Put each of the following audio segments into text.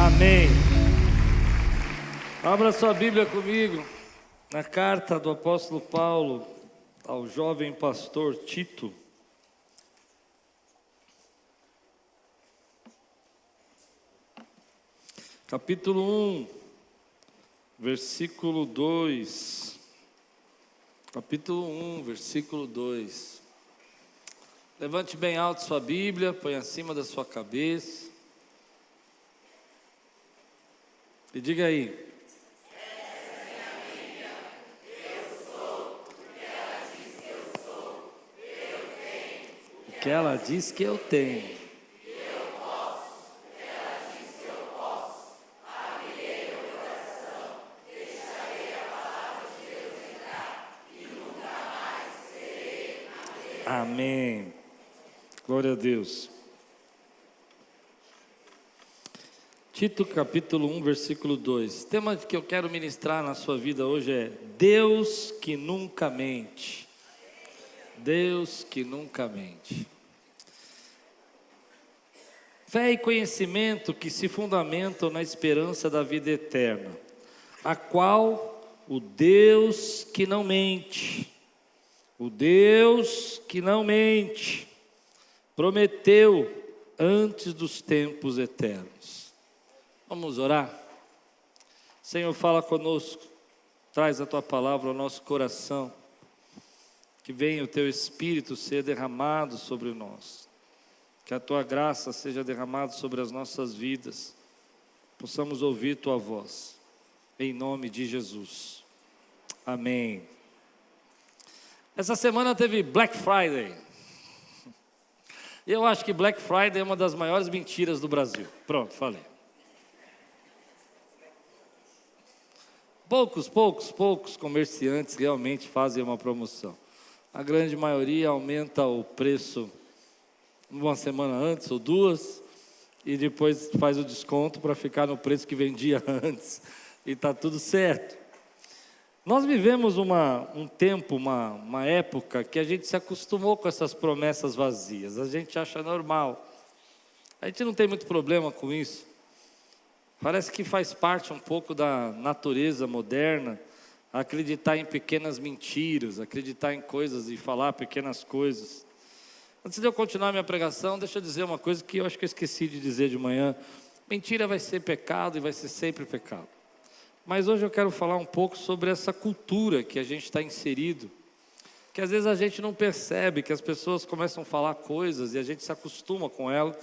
Amém. Abra sua Bíblia comigo na carta do apóstolo Paulo ao jovem pastor Tito. Capítulo 1, versículo 2. Capítulo 1, versículo 2. Levante bem alto sua Bíblia, põe acima da sua cabeça. E diga aí. Essa é a Bíblia, eu sou, porque ela diz que eu sou, eu tenho. O que ela diz que eu tenho. E eu posso, porque ela diz que eu posso. Abrirei meu coração, deixarei a palavra de Deus entrar e nunca mais serei a mesma. Amém. Glória a Deus. Tito capítulo 1, versículo 2. O tema que eu quero ministrar na sua vida hoje é Deus que nunca mente. Deus que nunca mente. Fé e conhecimento que se fundamentam na esperança da vida eterna, a qual o Deus que não mente, prometeu antes dos tempos eternos. Vamos orar? Senhor, fala conosco, traz a Tua palavra ao nosso coração, que venha o Teu Espírito ser derramado sobre nós, que a Tua graça seja derramada sobre as nossas vidas, possamos ouvir Tua voz, em nome de Jesus, amém. Essa semana teve Black Friday, e eu acho que Black Friday é uma das maiores mentiras do Brasil. Pronto, falei. Poucos comerciantes realmente fazem uma promoção. A grande maioria aumenta o preço uma semana antes ou duas, e depois faz o desconto para ficar no preço que vendia antes, e está tudo certo. Nós vivemos um tempo, uma época que a gente se acostumou com essas promessas vazias, a gente acha normal, a gente não tem muito problema com isso. Parece que faz parte um pouco da natureza moderna, acreditar em pequenas mentiras, acreditar em coisas e falar pequenas coisas. Antes de eu continuar minha pregação, deixa eu dizer uma coisa que eu acho que eu esqueci de dizer de manhã. Mentira vai ser pecado e vai ser sempre pecado. Mas hoje eu quero falar um pouco sobre essa cultura que a gente está inserido, que às vezes a gente não percebe, que as pessoas começam a falar coisas e a gente se acostuma com ela,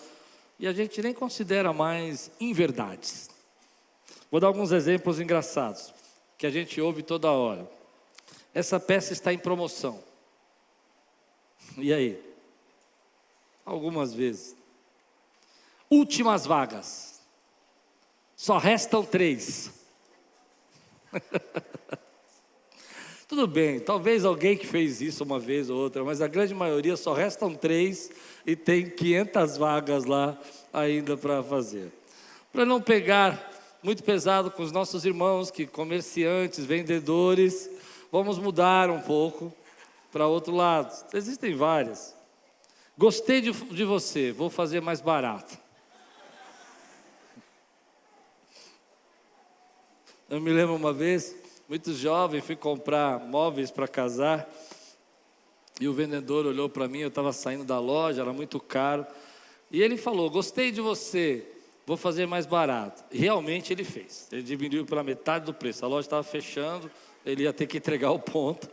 e a gente nem considera mais inverdades. Vou dar alguns exemplos engraçados, que a gente ouve toda hora. Essa peça está em promoção. E aí? Algumas vezes. Últimas vagas. Só restam 3. Tudo bem, talvez alguém que fez isso uma vez ou outra, mas a grande maioria só restam 3 e tem 500 vagas lá ainda para fazer. Para não pegar muito pesado com os nossos irmãos, que comerciantes, vendedores, vamos mudar um pouco para outro lado. Existem várias. Gostei de você, vou fazer mais barato. Eu me lembro uma vez, muito jovem, fui comprar móveis para casar, e o vendedor olhou para mim, eu estava saindo da loja, era muito caro, e ele falou, gostei de você, vou fazer mais barato. E realmente ele fez, ele diminuiu pela metade do preço, a loja estava fechando, ele ia ter que entregar o ponto,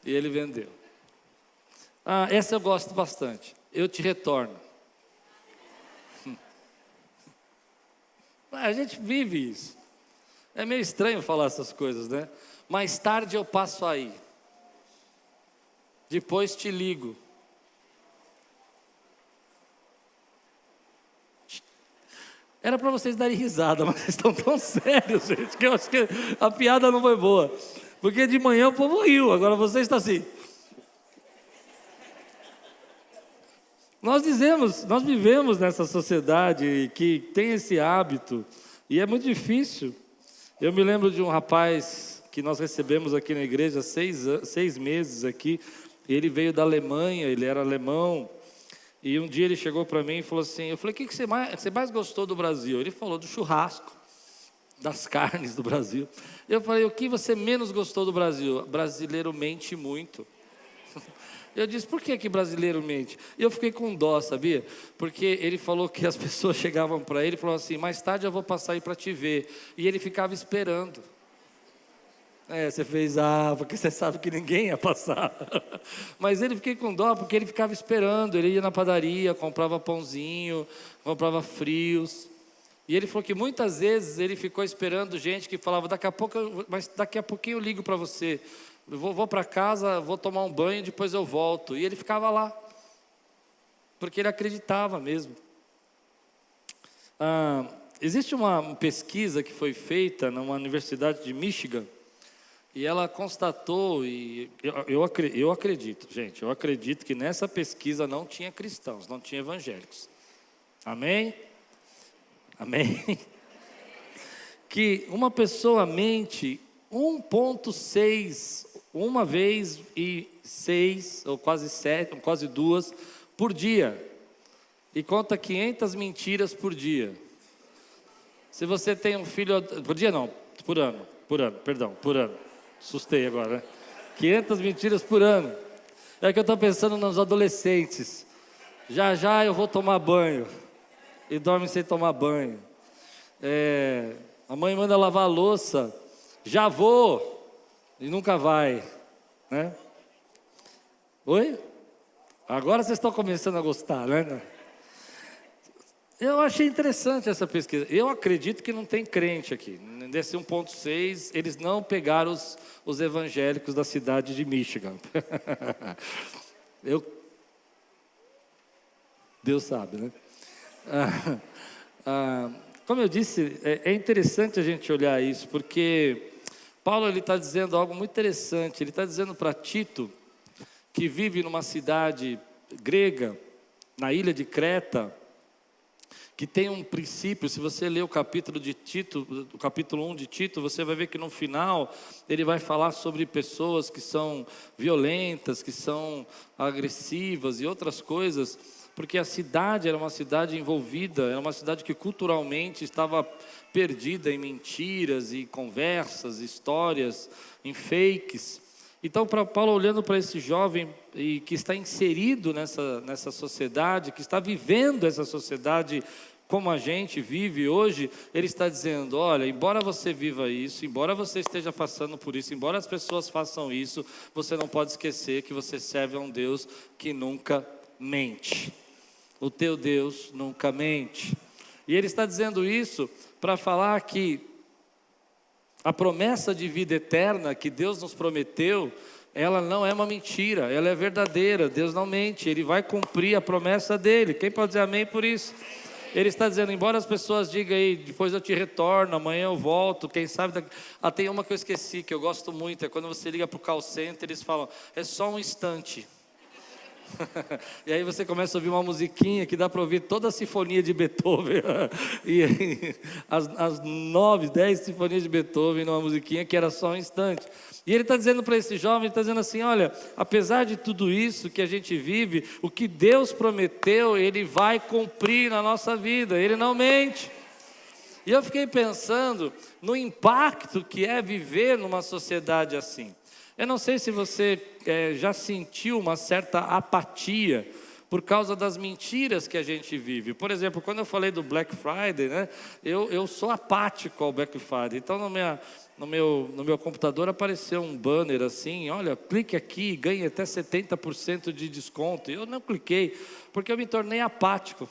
e ele vendeu. Essa eu gosto bastante, eu te retorno. A gente vive isso. É meio estranho falar essas coisas, né? Mais tarde eu passo aí. Depois te ligo. Era para vocês darem risada, mas vocês estão tão sérios, gente, que eu acho que a piada não foi boa. Porque de manhã o povo riu, agora vocês estão assim. Nós vivemos nessa sociedade que tem esse hábito, e é muito difícil. Eu me lembro de um rapaz que nós recebemos aqui na igreja, 6 meses aqui, ele veio da Alemanha, ele era alemão, E um dia ele chegou para mim e falou assim, eu falei, o que você mais gostou do Brasil? Ele falou do churrasco, das carnes do Brasil. Eu falei, o que você menos gostou do Brasil? Brasileiro mente muito. Eu disse, por que brasileiro mente? E eu fiquei com dó, sabia? Porque ele falou que as pessoas chegavam para ele e falavam assim, mais tarde eu vou passar aí para te ver. E ele ficava esperando. Você fez, porque você sabe que ninguém ia passar. Mas ele fiquei com dó porque ele ficava esperando. Ele ia na padaria, comprava pãozinho, comprava frios. E ele falou que muitas vezes ele ficou esperando gente que falava, daqui a pouquinho eu ligo para você. Eu vou para casa, vou tomar um banho, depois eu volto. E ele ficava lá, porque ele acreditava mesmo. Existe uma pesquisa que foi feita numa universidade de Michigan, e ela constatou, e eu acredito, gente, eu acredito que nessa pesquisa não tinha cristãos, não tinha evangélicos. Amém? Amém? Que uma pessoa mente 1,6, uma vez e 6, ou quase 7, ou quase 2, por dia. E conta 500 mentiras por dia. Se você tem um filho, por dia não, por ano, por ano. Assustei agora, né? 500 mentiras por ano. É que eu estou pensando nos adolescentes. Já eu vou tomar banho. E dorme sem tomar banho. A mãe manda lavar a louça. Já vou. E nunca vai. Né? Oi? Agora vocês estão começando a gostar, né? Eu achei interessante essa pesquisa. Eu acredito que não tem crente aqui. Nesse 1,6, eles não pegaram os evangélicos da cidade de Michigan. Deus sabe, né? Como eu disse, é interessante a gente olhar isso, porque Paulo está dizendo algo muito interessante. Ele está dizendo para Tito, que vive numa cidade grega, na ilha de Creta, que tem um princípio. Se você ler o capítulo de Tito, o capítulo 1 de Tito, você vai ver que no final ele vai falar sobre pessoas que são violentas, que são agressivas e outras coisas, porque a cidade era uma cidade envolvida, era uma cidade que culturalmente estava perdida em mentiras e conversas, histórias, em fakes. Então, para Paulo, olhando para esse jovem e que está inserido nessa sociedade, que está vivendo essa sociedade como a gente vive hoje, ele está dizendo, olha, embora você viva isso, embora você esteja passando por isso, embora as pessoas façam isso, você não pode esquecer que você serve a um Deus que nunca mente. O teu Deus nunca mente. E ele está dizendo isso para falar que a promessa de vida eterna que Deus nos prometeu, ela não é uma mentira, ela é verdadeira. Deus não mente, Ele vai cumprir a promessa dEle. Quem pode dizer amém por isso? Ele está dizendo, embora as pessoas digam aí, depois eu te retorno, amanhã eu volto, quem sabe... tem uma que eu esqueci, que eu gosto muito, é quando você liga para o call center, eles falam, é só um instante. E aí você começa a ouvir uma musiquinha que dá para ouvir toda a sinfonia de Beethoven. E aí, as 9, 10 sinfonias de Beethoven numa musiquinha que era só um instante. E ele está dizendo para esse jovem, ele está dizendo assim, olha, apesar de tudo isso que a gente vive, o que Deus prometeu, Ele vai cumprir na nossa vida, Ele não mente. E eu fiquei pensando no impacto que é viver numa sociedade assim. Eu não sei se você já sentiu uma certa apatia por causa das mentiras que a gente vive. Por exemplo, quando eu falei do Black Friday, né, eu sou apático ao Black Friday. Então, no meu computador apareceu um banner assim, olha, clique aqui e ganhe até 70% de desconto. Eu não cliquei, porque eu me tornei apático.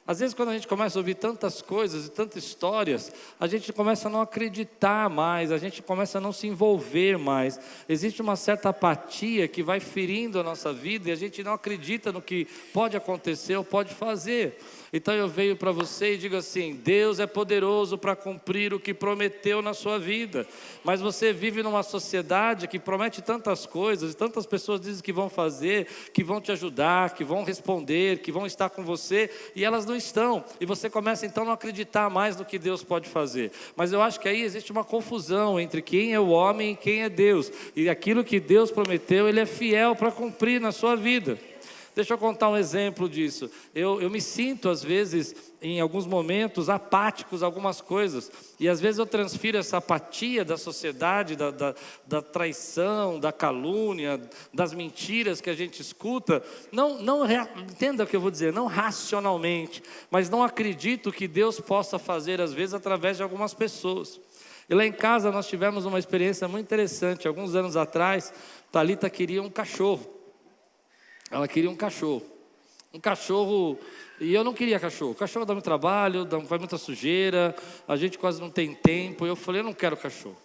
Às vezes, quando a gente começa a ouvir tantas coisas e tantas histórias, a gente começa a não acreditar mais, a gente começa a não se envolver mais. Existe uma certa apatia que vai ferindo a nossa vida e a gente não acredita no que pode acontecer ou pode fazer. Então eu venho para você e digo assim, Deus é poderoso para cumprir o que prometeu na sua vida. Mas você vive numa sociedade que promete tantas coisas, e tantas pessoas dizem que vão fazer, que vão te ajudar, que vão responder, que vão estar com você, e elas não estão. E você começa então a não acreditar mais no que Deus pode fazer. Mas eu acho que aí existe uma confusão entre quem é o homem e quem é Deus. E aquilo que Deus prometeu, Ele é fiel para cumprir na sua vida. Deixa eu contar um exemplo disso. Eu me sinto, às vezes, em alguns momentos, apáticos a algumas coisas. E às vezes eu transfiro essa apatia da sociedade, da traição, da calúnia, das mentiras que a gente escuta. Entenda o que eu vou dizer, não racionalmente, mas não acredito que Deus possa fazer, às vezes, através de algumas pessoas. E lá em casa nós tivemos uma experiência muito interessante. Alguns anos atrás, Thalita queria um cachorro. Ela queria um cachorro. Um cachorro, e eu não queria cachorro. O cachorro dá muito trabalho, faz muita sujeira, a gente quase não tem tempo. E eu falei, eu não quero cachorro.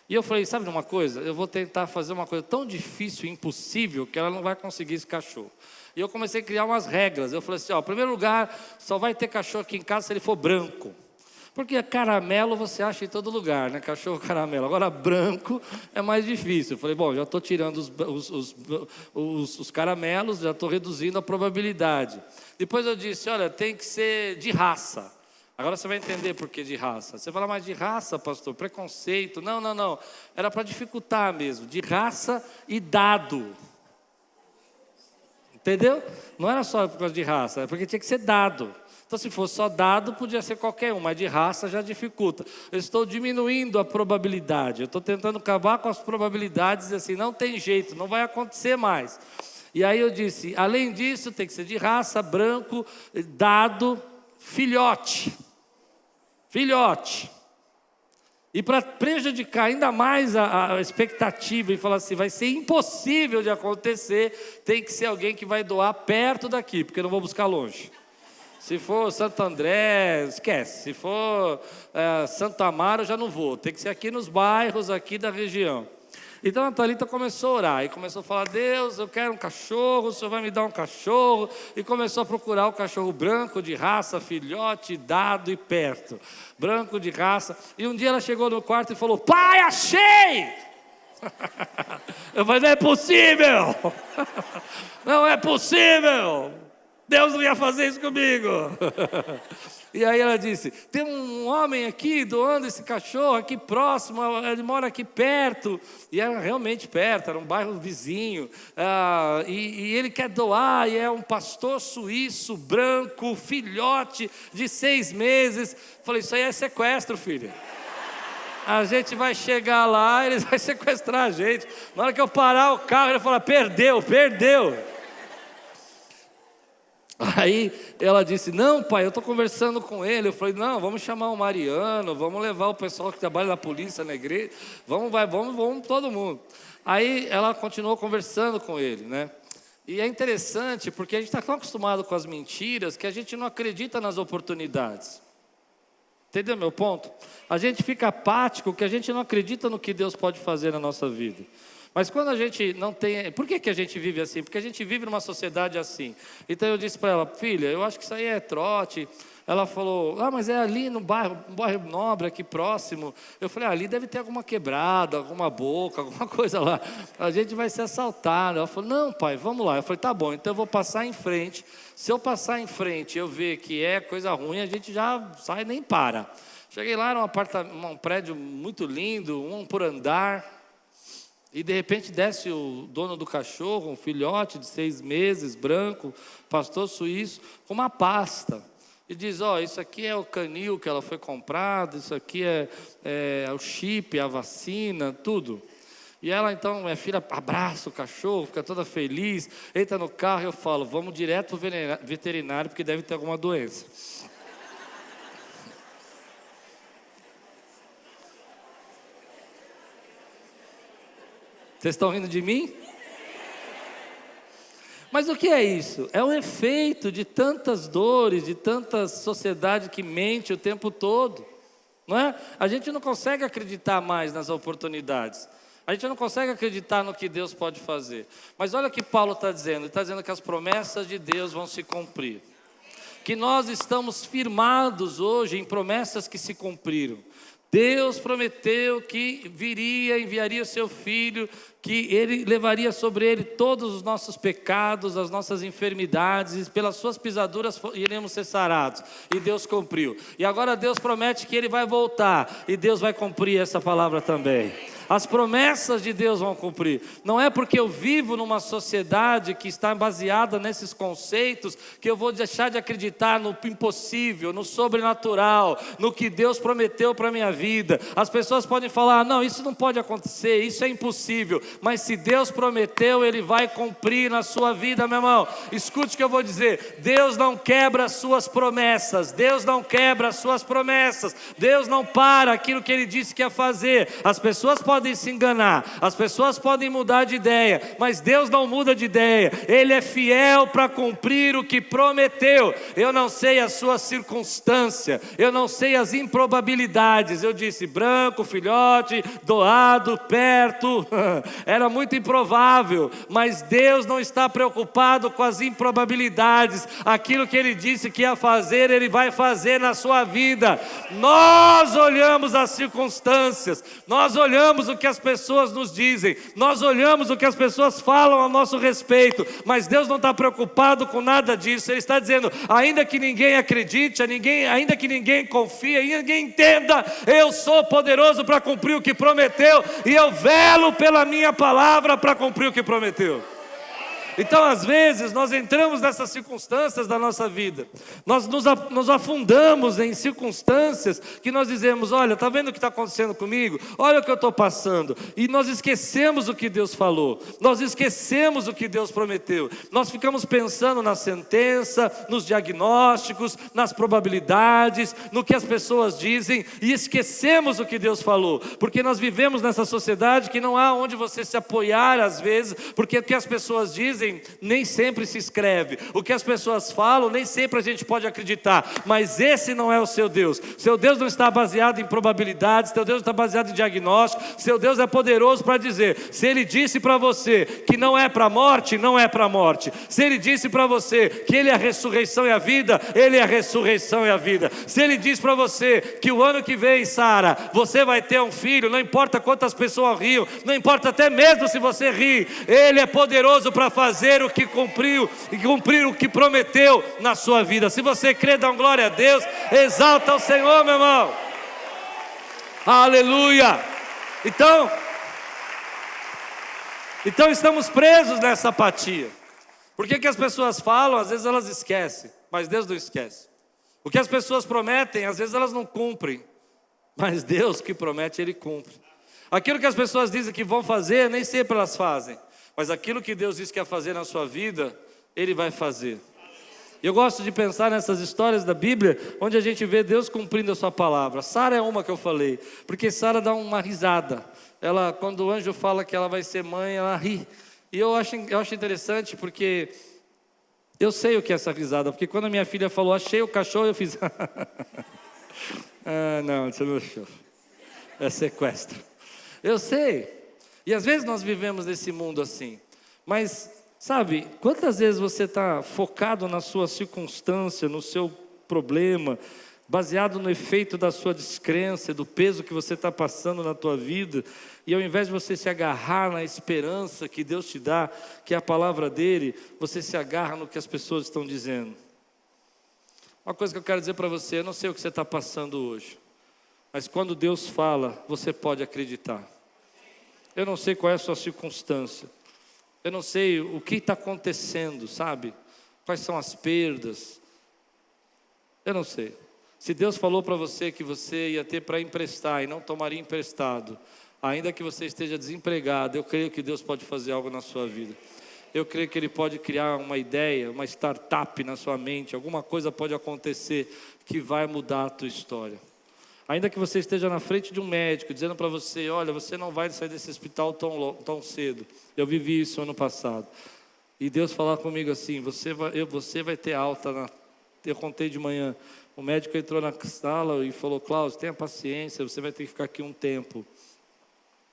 E eu falei, sabe de uma coisa? Eu vou tentar fazer uma coisa tão difícil e impossível que ela não vai conseguir esse cachorro. E eu comecei a criar umas regras. Eu falei assim, em primeiro lugar, só vai ter cachorro aqui em casa se ele for branco. Porque caramelo você acha em todo lugar, né? Cachorro caramelo. Agora branco é mais difícil. Eu falei, bom, já estou tirando os caramelos, já estou reduzindo a probabilidade. Depois eu disse, olha, tem que ser de raça. Agora você vai entender por que de raça. Você fala, mas de raça, pastor? Preconceito. Não. Era para dificultar mesmo. De raça e dado. Entendeu? Não era só por causa de raça, é porque tinha que ser dado. Então, se fosse só dado, podia ser qualquer um, mas de raça já dificulta. Eu estou diminuindo a probabilidade, eu estou tentando acabar com as probabilidades, assim, não tem jeito, não vai acontecer mais. E aí eu disse, além disso, tem que ser de raça, branco, dado, filhote. Filhote. E para prejudicar ainda mais a expectativa e falar assim, vai ser impossível de acontecer, tem que ser alguém que vai doar perto daqui, porque eu não vou buscar longe. Se for Santo André, esquece. Se for Santo Amaro, eu já não vou. Tem que ser aqui nos bairros, aqui da região. Então a Thalita começou a orar. E começou a falar, Deus, eu quero um cachorro, o Senhor vai me dar um cachorro. E começou a procurar o cachorro branco, de raça, filhote, dado e perto. Branco, de raça. E um dia ela chegou no quarto e falou, pai, achei! Eu falei, não é possível! Não é possível! Deus não ia fazer isso comigo. E aí ela disse, tem um homem aqui doando esse cachorro aqui próximo, ele mora aqui perto. E era realmente perto, era um bairro vizinho. E ele quer doar, e é um pastor suíço, branco, filhote de 6 meses. Falei, isso aí é sequestro, filha. A gente vai chegar lá, eles vão sequestrar a gente. Na hora que eu parar o carro, ele vai falar, perdeu. Aí ela disse, não pai, eu estou conversando com ele. Eu falei, não, vamos chamar o Mariano, vamos levar o pessoal que trabalha na polícia, na igreja, vamos todo mundo. Aí ela continuou conversando com ele, né? E é interessante, porque a gente está tão acostumado com as mentiras, que a gente não acredita nas oportunidades. Entendeu meu ponto? A gente fica apático, que a gente não acredita no que Deus pode fazer na nossa vida. Mas quando a gente não tem... Por que a gente vive assim? Porque a gente vive numa sociedade assim. Então eu disse para ela, filha, eu acho que isso aí é trote. Ela falou, mas é ali no bairro, um bairro nobre, aqui próximo. Eu falei, ali deve ter alguma quebrada, alguma boca, alguma coisa lá. A gente vai ser assaltado. Ela falou, não pai, vamos lá. Eu falei, tá bom, então eu vou passar em frente. Se eu passar em frente e eu ver que é coisa ruim, a gente já sai e nem para. Cheguei lá, era um prédio muito lindo, um por andar. E de repente desce o dono do cachorro, um filhote de 6 meses, branco, pastor suíço, com uma pasta. E diz, isso aqui é o canil que ela foi comprada, isso aqui é o chip, a vacina, tudo. E ela então, minha filha, abraça o cachorro, fica toda feliz, entra no carro e eu falo, vamos direto para o veterinário, porque deve ter alguma doença. Vocês estão rindo de mim? Mas o que é isso? É o efeito de tantas dores, de tanta sociedade que mente o tempo todo, não é? A gente não consegue acreditar mais nas oportunidades. A gente não consegue acreditar no que Deus pode fazer. Mas olha o que Paulo está dizendo. Ele está dizendo que as promessas de Deus vão se cumprir. Que nós estamos firmados hoje em promessas que se cumpriram. Deus prometeu que enviaria o seu Filho, que Ele levaria sobre Ele todos os nossos pecados, as nossas enfermidades, e pelas suas pisaduras iremos ser sarados. E Deus cumpriu. E agora Deus promete que Ele vai voltar, e Deus vai cumprir essa palavra também. As promessas de Deus vão cumprir. Não é porque eu vivo numa sociedade que está baseada nesses conceitos que eu vou deixar de acreditar no impossível, no sobrenatural, no que Deus prometeu para a minha vida. As pessoas podem falar, não, isso não pode acontecer, isso é impossível. Mas se Deus prometeu, Ele vai cumprir na sua vida, meu irmão. Escute o que eu vou dizer. Deus não quebra as suas promessas. Deus não quebra as suas promessas. Deus não para aquilo que Ele disse que ia fazer. As pessoas podem se enganar, as pessoas podem mudar de ideia, mas Deus não muda de ideia. Ele é fiel para cumprir o que prometeu. Eu não sei a sua circunstância, eu não sei as improbabilidades. Eu disse branco, filhote, doado, perto, era muito improvável, mas Deus não está preocupado com as improbabilidades. Aquilo que Ele disse que ia fazer, Ele vai fazer na sua vida. Nós olhamos as circunstâncias, nós olhamos o que as pessoas nos dizem, nós olhamos o que as pessoas falam a nosso respeito, mas Deus não está preocupado com nada disso. Ele está dizendo, ainda que ninguém acredite, ainda que ninguém confie, ainda que ninguém entenda, eu sou poderoso para cumprir o que prometeu, e eu velo pela minha palavra para cumprir o que prometeu. Então, às vezes, nós entramos nessas circunstâncias da nossa vida, nós nos afundamos em circunstâncias que nós dizemos, olha, está vendo o que está acontecendo comigo? Olha o que eu estou passando. E nós esquecemos o que Deus falou, nós esquecemos o que Deus prometeu. Nós ficamos pensando na sentença, nos diagnósticos, nas probabilidades, no que as pessoas dizem, e esquecemos o que Deus falou, porque nós vivemos nessa sociedade que não há onde você se apoiar às vezes, porque o que as pessoas dizem nem sempre se escreve, o que as pessoas falam nem sempre a gente pode acreditar, mas esse não é o seu Deus. Seu Deus não está baseado em probabilidades, seu Deus não está baseado em diagnóstico. Seu Deus é poderoso para dizer, se Ele disse para você que não é para a morte, não é para a morte. Se Ele disse para você que Ele é a ressurreição e a vida, Ele é a ressurreição e a vida. Se Ele disse para você que o ano que vem, Sara, você vai ter um filho, não importa quantas pessoas riam, não importa até mesmo se você ri, Ele é poderoso para fazer o que cumpriu e cumprir o que prometeu na sua vida. Se você crê, dá uma glória a Deus, exalta o Senhor, meu irmão. Aleluia. Então estamos presos nessa apatia. Por que as pessoas falam? Às vezes elas esquecem, mas Deus não esquece. O que as pessoas prometem, às vezes elas não cumprem, mas Deus que promete, Ele cumpre. Aquilo que as pessoas dizem que vão fazer, nem sempre elas fazem, mas aquilo que Deus disse que ia fazer na sua vida, Ele vai fazer. Eu gosto de pensar nessas histórias da Bíblia, onde a gente vê Deus cumprindo a sua palavra. Sara é uma que eu falei, porque Sara dá uma risada. Ela, quando o anjo fala que ela vai ser mãe, ela ri. E eu acho interessante, porque eu sei o que é essa risada. Porque quando a minha filha falou, achei o cachorro, eu fiz... ah, não, você não achou. É sequestro. Eu sei. E às vezes nós vivemos nesse mundo assim, mas sabe, quantas vezes você está focado na sua circunstância, no seu problema, baseado no efeito da sua descrença, do peso que você está passando na tua vida, e ao invés de você se agarrar na esperança que Deus te dá, que é a palavra dEle, você se agarra no que as pessoas estão dizendo. Uma coisa que eu quero dizer para você, eu não sei o que você está passando hoje, mas quando Deus fala, você pode acreditar. Eu não sei qual é a sua circunstância, eu não sei o que está acontecendo, sabe? Quais são as perdas, eu não sei. Se Deus falou para você que você ia ter para emprestar e não tomaria emprestado, ainda que você esteja desempregado, eu creio que Deus pode fazer algo na sua vida. Eu creio que Ele pode criar uma ideia, uma startup na sua mente, alguma coisa pode acontecer que vai mudar a tua história. Ainda que você esteja na frente de um médico, dizendo para você, olha, você não vai sair desse hospital tão cedo. Eu vivi isso ano passado. E Deus falar comigo assim, você vai ter alta. Eu contei de manhã, o médico entrou na sala e falou, Cláudio, tenha paciência, você vai ter que ficar aqui um tempo.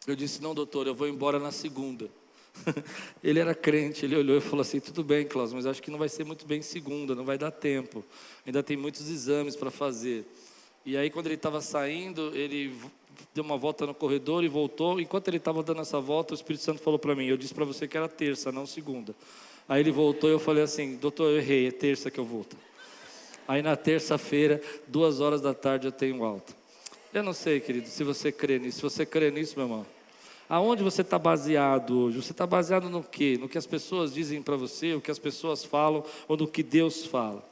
Eu disse, não doutor, eu vou embora na segunda. Ele era crente, ele olhou e falou assim, tudo bem Cláudio, mas acho que não vai ser muito bem segunda, não vai dar tempo. Ainda tem muitos exames para fazer. E aí quando ele estava saindo, ele deu uma volta no corredor e voltou. Enquanto ele estava dando essa volta, o Espírito Santo falou para mim: eu disse para você que era terça, não segunda. Aí ele voltou e eu falei assim: doutor, eu errei, é terça que eu volto. Aí na terça-feira, 14h eu tenho alta. Eu não sei, querido, se você crê nisso. Se você crê nisso, meu irmão, aonde você está baseado hoje? Você está baseado no quê? No que as pessoas dizem para você, o que as pessoas falam, ou no que Deus fala?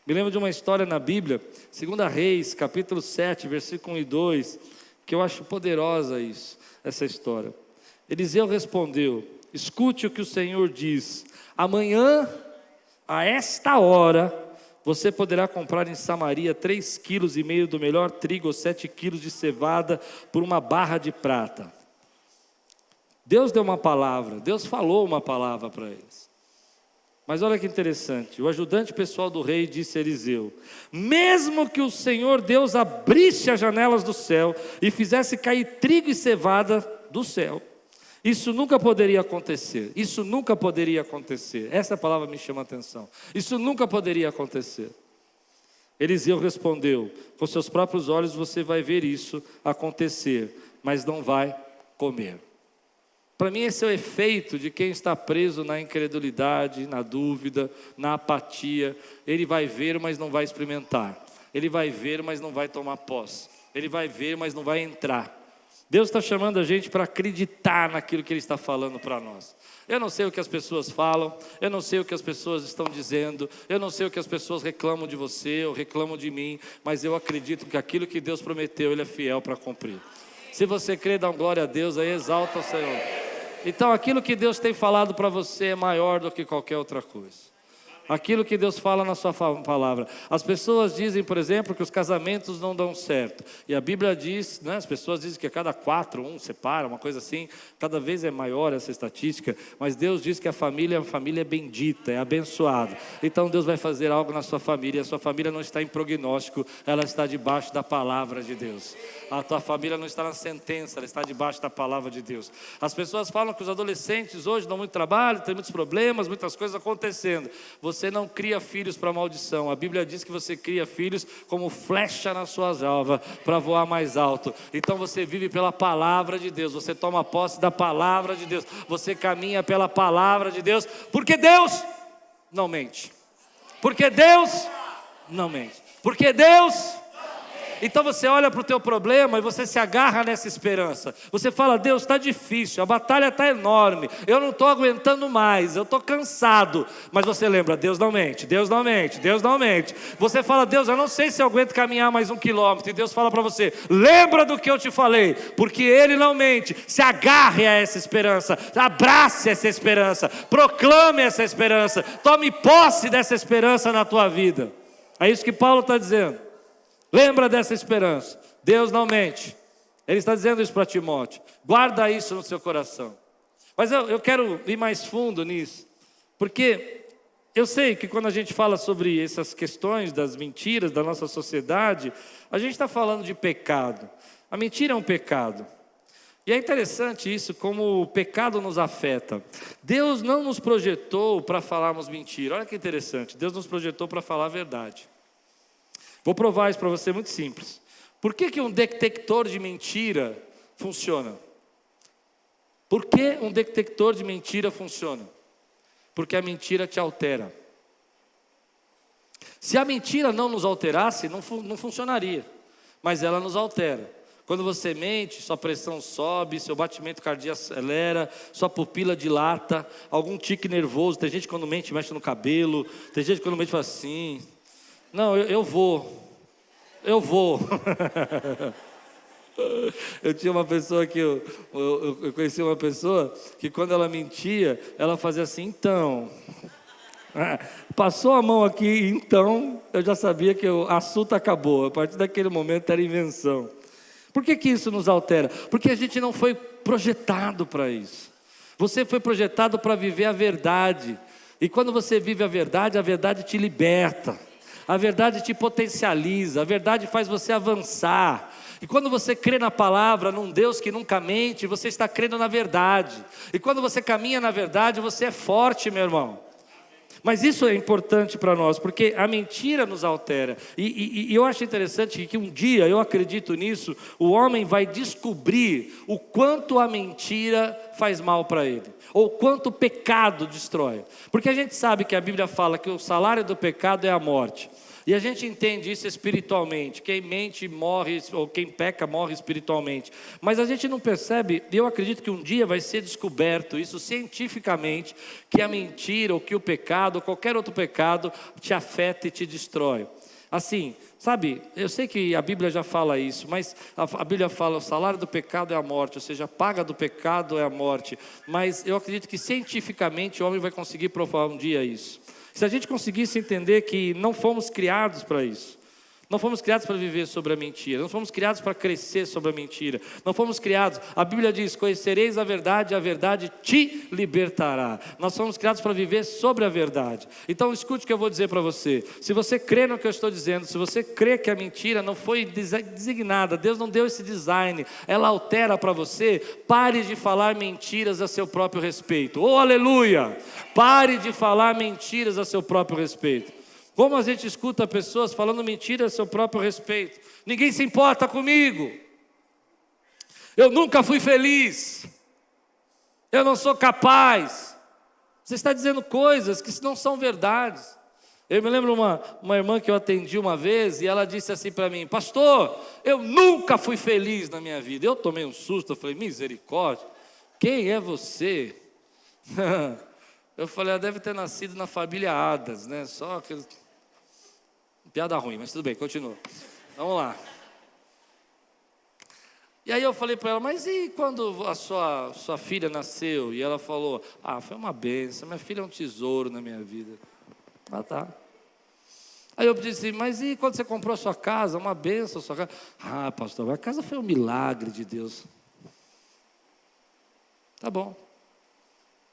Me lembro de uma história na Bíblia, 2 Reis, capítulo 7, versículo 1 e 2, que eu acho poderosa essa história. Eliseu respondeu: escute o que o Senhor diz. Amanhã, a esta hora, você poderá comprar em Samaria 3,5 quilos do melhor trigo ou 7 quilos de cevada por uma barra de prata. Deus deu uma palavra, Deus falou uma palavra para eles. Mas olha que interessante, o ajudante pessoal do rei disse a Eliseu: mesmo que o Senhor Deus abrisse as janelas do céu e fizesse cair trigo e cevada do céu, isso nunca poderia acontecer. Isso nunca poderia acontecer. Essa palavra me chama a atenção. Isso nunca poderia acontecer. Eliseu respondeu: com seus próprios olhos você vai ver isso acontecer, mas não vai comer. Para mim esse é o efeito de quem está preso na incredulidade, na dúvida, na apatia. Ele vai ver, mas não vai experimentar. Ele vai ver, mas não vai tomar posse. Ele vai ver, mas não vai entrar. Deus está chamando a gente para acreditar naquilo que Ele está falando para nós. Eu não sei o que as pessoas falam, eu não sei o que as pessoas estão dizendo, eu não sei o que as pessoas reclamam de você ou reclamam de mim, mas eu acredito que aquilo que Deus prometeu, Ele é fiel para cumprir. Se você crê, dá glória a Deus, aí exalta o Senhor. Então aquilo que Deus tem falado para você é maior do que qualquer outra coisa. Aquilo que Deus fala na sua palavra. As pessoas dizem, por exemplo, que os casamentos não dão certo. E a Bíblia diz, né, as pessoas dizem que a cada 4, um separa, uma coisa assim. Cada vez é maior essa estatística. Mas Deus diz que a família é bendita, é abençoada. Então Deus vai fazer algo na sua família. A sua família não está em prognóstico, ela está debaixo da palavra de Deus. A tua família não está na sentença, ela está debaixo da palavra de Deus. As pessoas falam que os adolescentes hoje dão muito trabalho, tem muitos problemas, muitas coisas acontecendo. Você não cria filhos para maldição. A Bíblia diz que você cria filhos como flecha nas suas alvas para voar mais alto. Então você vive pela palavra de Deus. Você toma posse da palavra de Deus. Você caminha pela palavra de Deus. Porque Deus não mente. Porque Deus não mente. Porque Deus... Então você olha para o teu problema e você se agarra nessa esperança. Você fala: Deus, está difícil, a batalha está enorme, eu não estou aguentando mais, eu estou cansado. Mas você lembra: Deus não mente, Deus não mente, Deus não mente. Você fala: Deus, eu não sei se eu aguento caminhar mais 1 quilômetro. E Deus fala para você: lembra do que eu te falei, porque Ele não mente. Se agarre a essa esperança, abrace essa esperança, proclame essa esperança, tome posse dessa esperança na tua vida. É isso que Paulo está dizendo. Lembra dessa esperança, Deus não mente. Ele está dizendo isso para Timóteo. Guarda isso no seu coração. Mas eu quero ir mais fundo nisso, porque eu sei que quando a gente fala sobre essas questões das mentiras da nossa sociedade, a gente está falando de pecado. A mentira é um pecado. E é interessante isso, como o pecado nos afeta. Deus não nos projetou para falarmos mentira. Olha que interessante, Deus nos projetou para falar a verdade. Vou provar isso para você, muito simples. Por que um detector de mentira funciona? Por que um detector de mentira funciona? Porque a mentira te altera. Se a mentira não nos alterasse, não funcionaria. Mas ela nos altera. Quando você mente, sua pressão sobe, seu batimento cardíaco acelera, sua pupila dilata, algum tique nervoso. Tem gente que quando mente mexe no cabelo, tem gente que quando mente fala assim... Não, eu vou. Eu tinha uma pessoa que eu conheci uma pessoa que quando ela mentia, ela fazia assim: então. Passou a mão aqui, então eu já sabia que o assunto acabou. A partir daquele momento era invenção. Por que isso nos altera? Porque a gente não foi projetado para isso. Você foi projetado para viver a verdade. E quando você vive a verdade te liberta. A verdade te potencializa, a verdade faz você avançar. E quando você crê na palavra, num Deus que nunca mente, você está crendo na verdade. E quando você caminha na verdade, você é forte, meu irmão. Mas isso é importante para nós, porque a mentira nos altera. E eu acho interessante que um dia, eu acredito nisso, o homem vai descobrir o quanto a mentira faz mal para ele, ou quanto o pecado destrói. Porque a gente sabe que a Bíblia fala que o salário do pecado é a morte. E a gente entende isso espiritualmente. Quem mente morre, ou quem peca morre espiritualmente. Mas a gente não percebe, e eu acredito que um dia vai ser descoberto isso cientificamente, que a mentira, ou que o pecado, ou qualquer outro pecado, te afeta e te destrói. Assim, sabe, eu sei que a Bíblia já fala isso, mas a Bíblia fala o salário do pecado é a morte, ou seja, a paga do pecado é a morte. Mas eu acredito que cientificamente o homem vai conseguir provar um dia isso. Se a gente conseguisse entender que não fomos criados para isso, não fomos criados para viver sobre a mentira, não fomos criados para crescer sobre a mentira, não fomos criados, a Bíblia diz, conhecereis a verdade te libertará. Nós fomos criados para viver sobre a verdade. Então escute o que eu vou dizer para você. Se você crê no que eu estou dizendo, se você crê que a mentira não foi designada, Deus não deu esse design, ela altera para você, pare de falar mentiras a seu próprio respeito. Oh, aleluia! Pare de falar mentiras a seu próprio respeito. Como a gente escuta pessoas falando mentiras a seu próprio respeito. Ninguém se importa comigo. Eu nunca fui feliz. Eu não sou capaz. Você está dizendo coisas que não são verdades. Eu me lembro uma irmã que eu atendi uma vez e ela disse assim para mim: pastor, eu nunca fui feliz na minha vida. Eu tomei um susto, eu falei: misericórdia, quem é você? Eu falei: ela deve ter nascido na família Adas, né? Só aqueles... Piada ruim, mas tudo bem, continua. Vamos lá. E aí eu falei para ela: mas e quando a sua filha nasceu? E ela falou: foi uma bênção, minha filha é um tesouro na minha vida. Tá. Aí eu disse: mas e quando você comprou a sua casa? Uma bênção a sua casa? Pastor, a casa foi um milagre de Deus. Tá bom.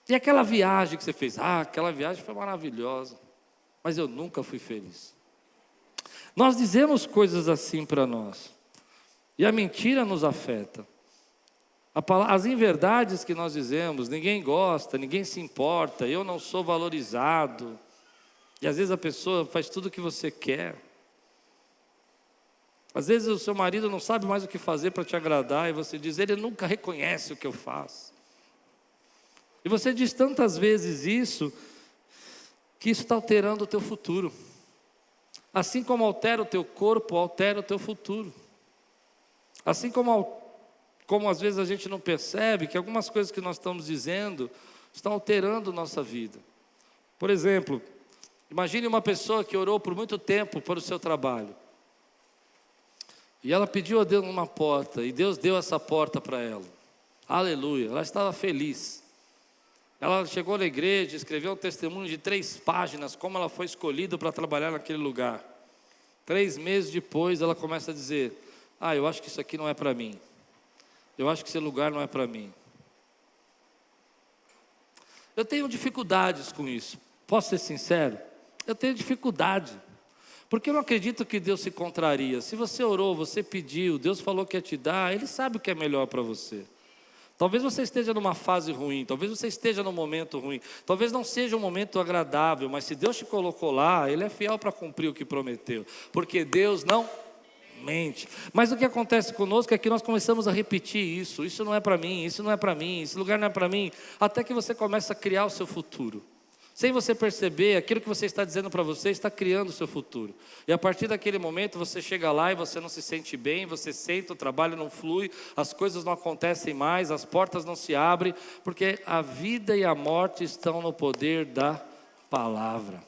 E aquela viagem que você fez? Aquela viagem foi maravilhosa, mas eu nunca fui feliz. Nós dizemos coisas assim para nós, e a mentira nos afeta. As inverdades que nós dizemos, ninguém gosta, ninguém se importa, eu não sou valorizado, e às vezes a pessoa faz tudo o que você quer. Às vezes o seu marido não sabe mais o que fazer para te agradar, e você diz: ele nunca reconhece o que eu faço. E você diz tantas vezes isso, que isso está alterando o teu futuro. Assim como altera o teu corpo, altera o teu futuro. Assim como às vezes a gente não percebe que algumas coisas que nós estamos dizendo estão alterando nossa vida. Por exemplo, imagine uma pessoa que orou por muito tempo para o seu trabalho. E ela pediu a Deus uma porta, e Deus deu essa porta para ela. Aleluia, ela estava feliz. Ela chegou na igreja, escreveu um testemunho de 3 páginas, como ela foi escolhida para trabalhar naquele lugar. 3 meses depois, ela começa a dizer: eu acho que isso aqui não é para mim. Eu acho que esse lugar não é para mim. Eu tenho dificuldades com isso. Posso ser sincero? Eu tenho dificuldade. Porque eu não acredito que Deus se contraria. Se você orou, você pediu, Deus falou que ia te dar, Ele sabe o que é melhor para você. Talvez você esteja numa fase ruim, talvez você esteja num momento ruim, talvez não seja um momento agradável, mas se Deus te colocou lá, Ele é fiel para cumprir o que prometeu, porque Deus não mente. Mas o que acontece conosco é que nós começamos a repetir isso: isso não é para mim, isso não é para mim, esse lugar não é para mim, até que você começa a criar o seu futuro. Sem você perceber, aquilo que você está dizendo para você está criando o seu futuro. E a partir daquele momento você chega lá e você não se sente bem, você senta, o trabalho não flui, as coisas não acontecem mais, as portas não se abrem, porque a vida e a morte estão no poder da palavra.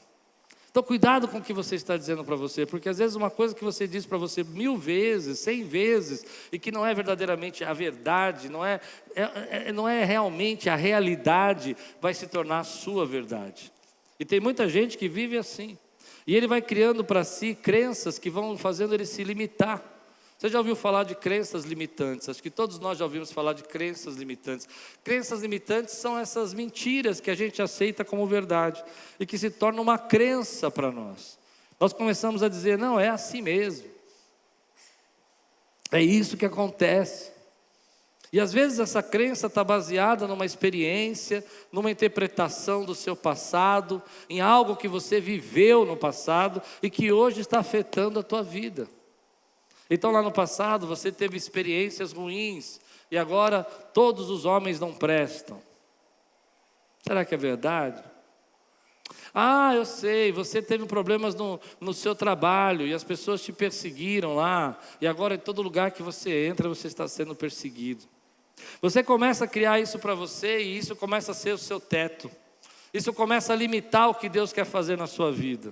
Então cuidado com o que você está dizendo para você, porque às vezes uma coisa que você diz para você 1000 vezes, 100 vezes, e que não é verdadeiramente a verdade, não é realmente a realidade, vai se tornar a sua verdade. E tem muita gente que vive assim, e ele vai criando para si crenças que vão fazendo ele se limitar. Você já ouviu falar de crenças limitantes? Acho que todos nós já ouvimos falar de crenças limitantes. Crenças limitantes são essas mentiras que a gente aceita como verdade e que se tornam uma crença para nós. Nós começamos a dizer: não, é assim mesmo. É isso que acontece. E às vezes essa crença está baseada numa experiência, numa interpretação do seu passado, em algo que você viveu no passado e que hoje está afetando a tua vida. Então lá no passado você teve experiências ruins e agora todos os homens não prestam. Será que é verdade? Ah, eu sei, você teve problemas no seu trabalho e as pessoas te perseguiram lá, e agora em todo lugar que você entra você está sendo perseguido. Você começa a criar isso para você e isso começa a ser o seu teto. Isso começa a limitar o que Deus quer fazer na sua vida.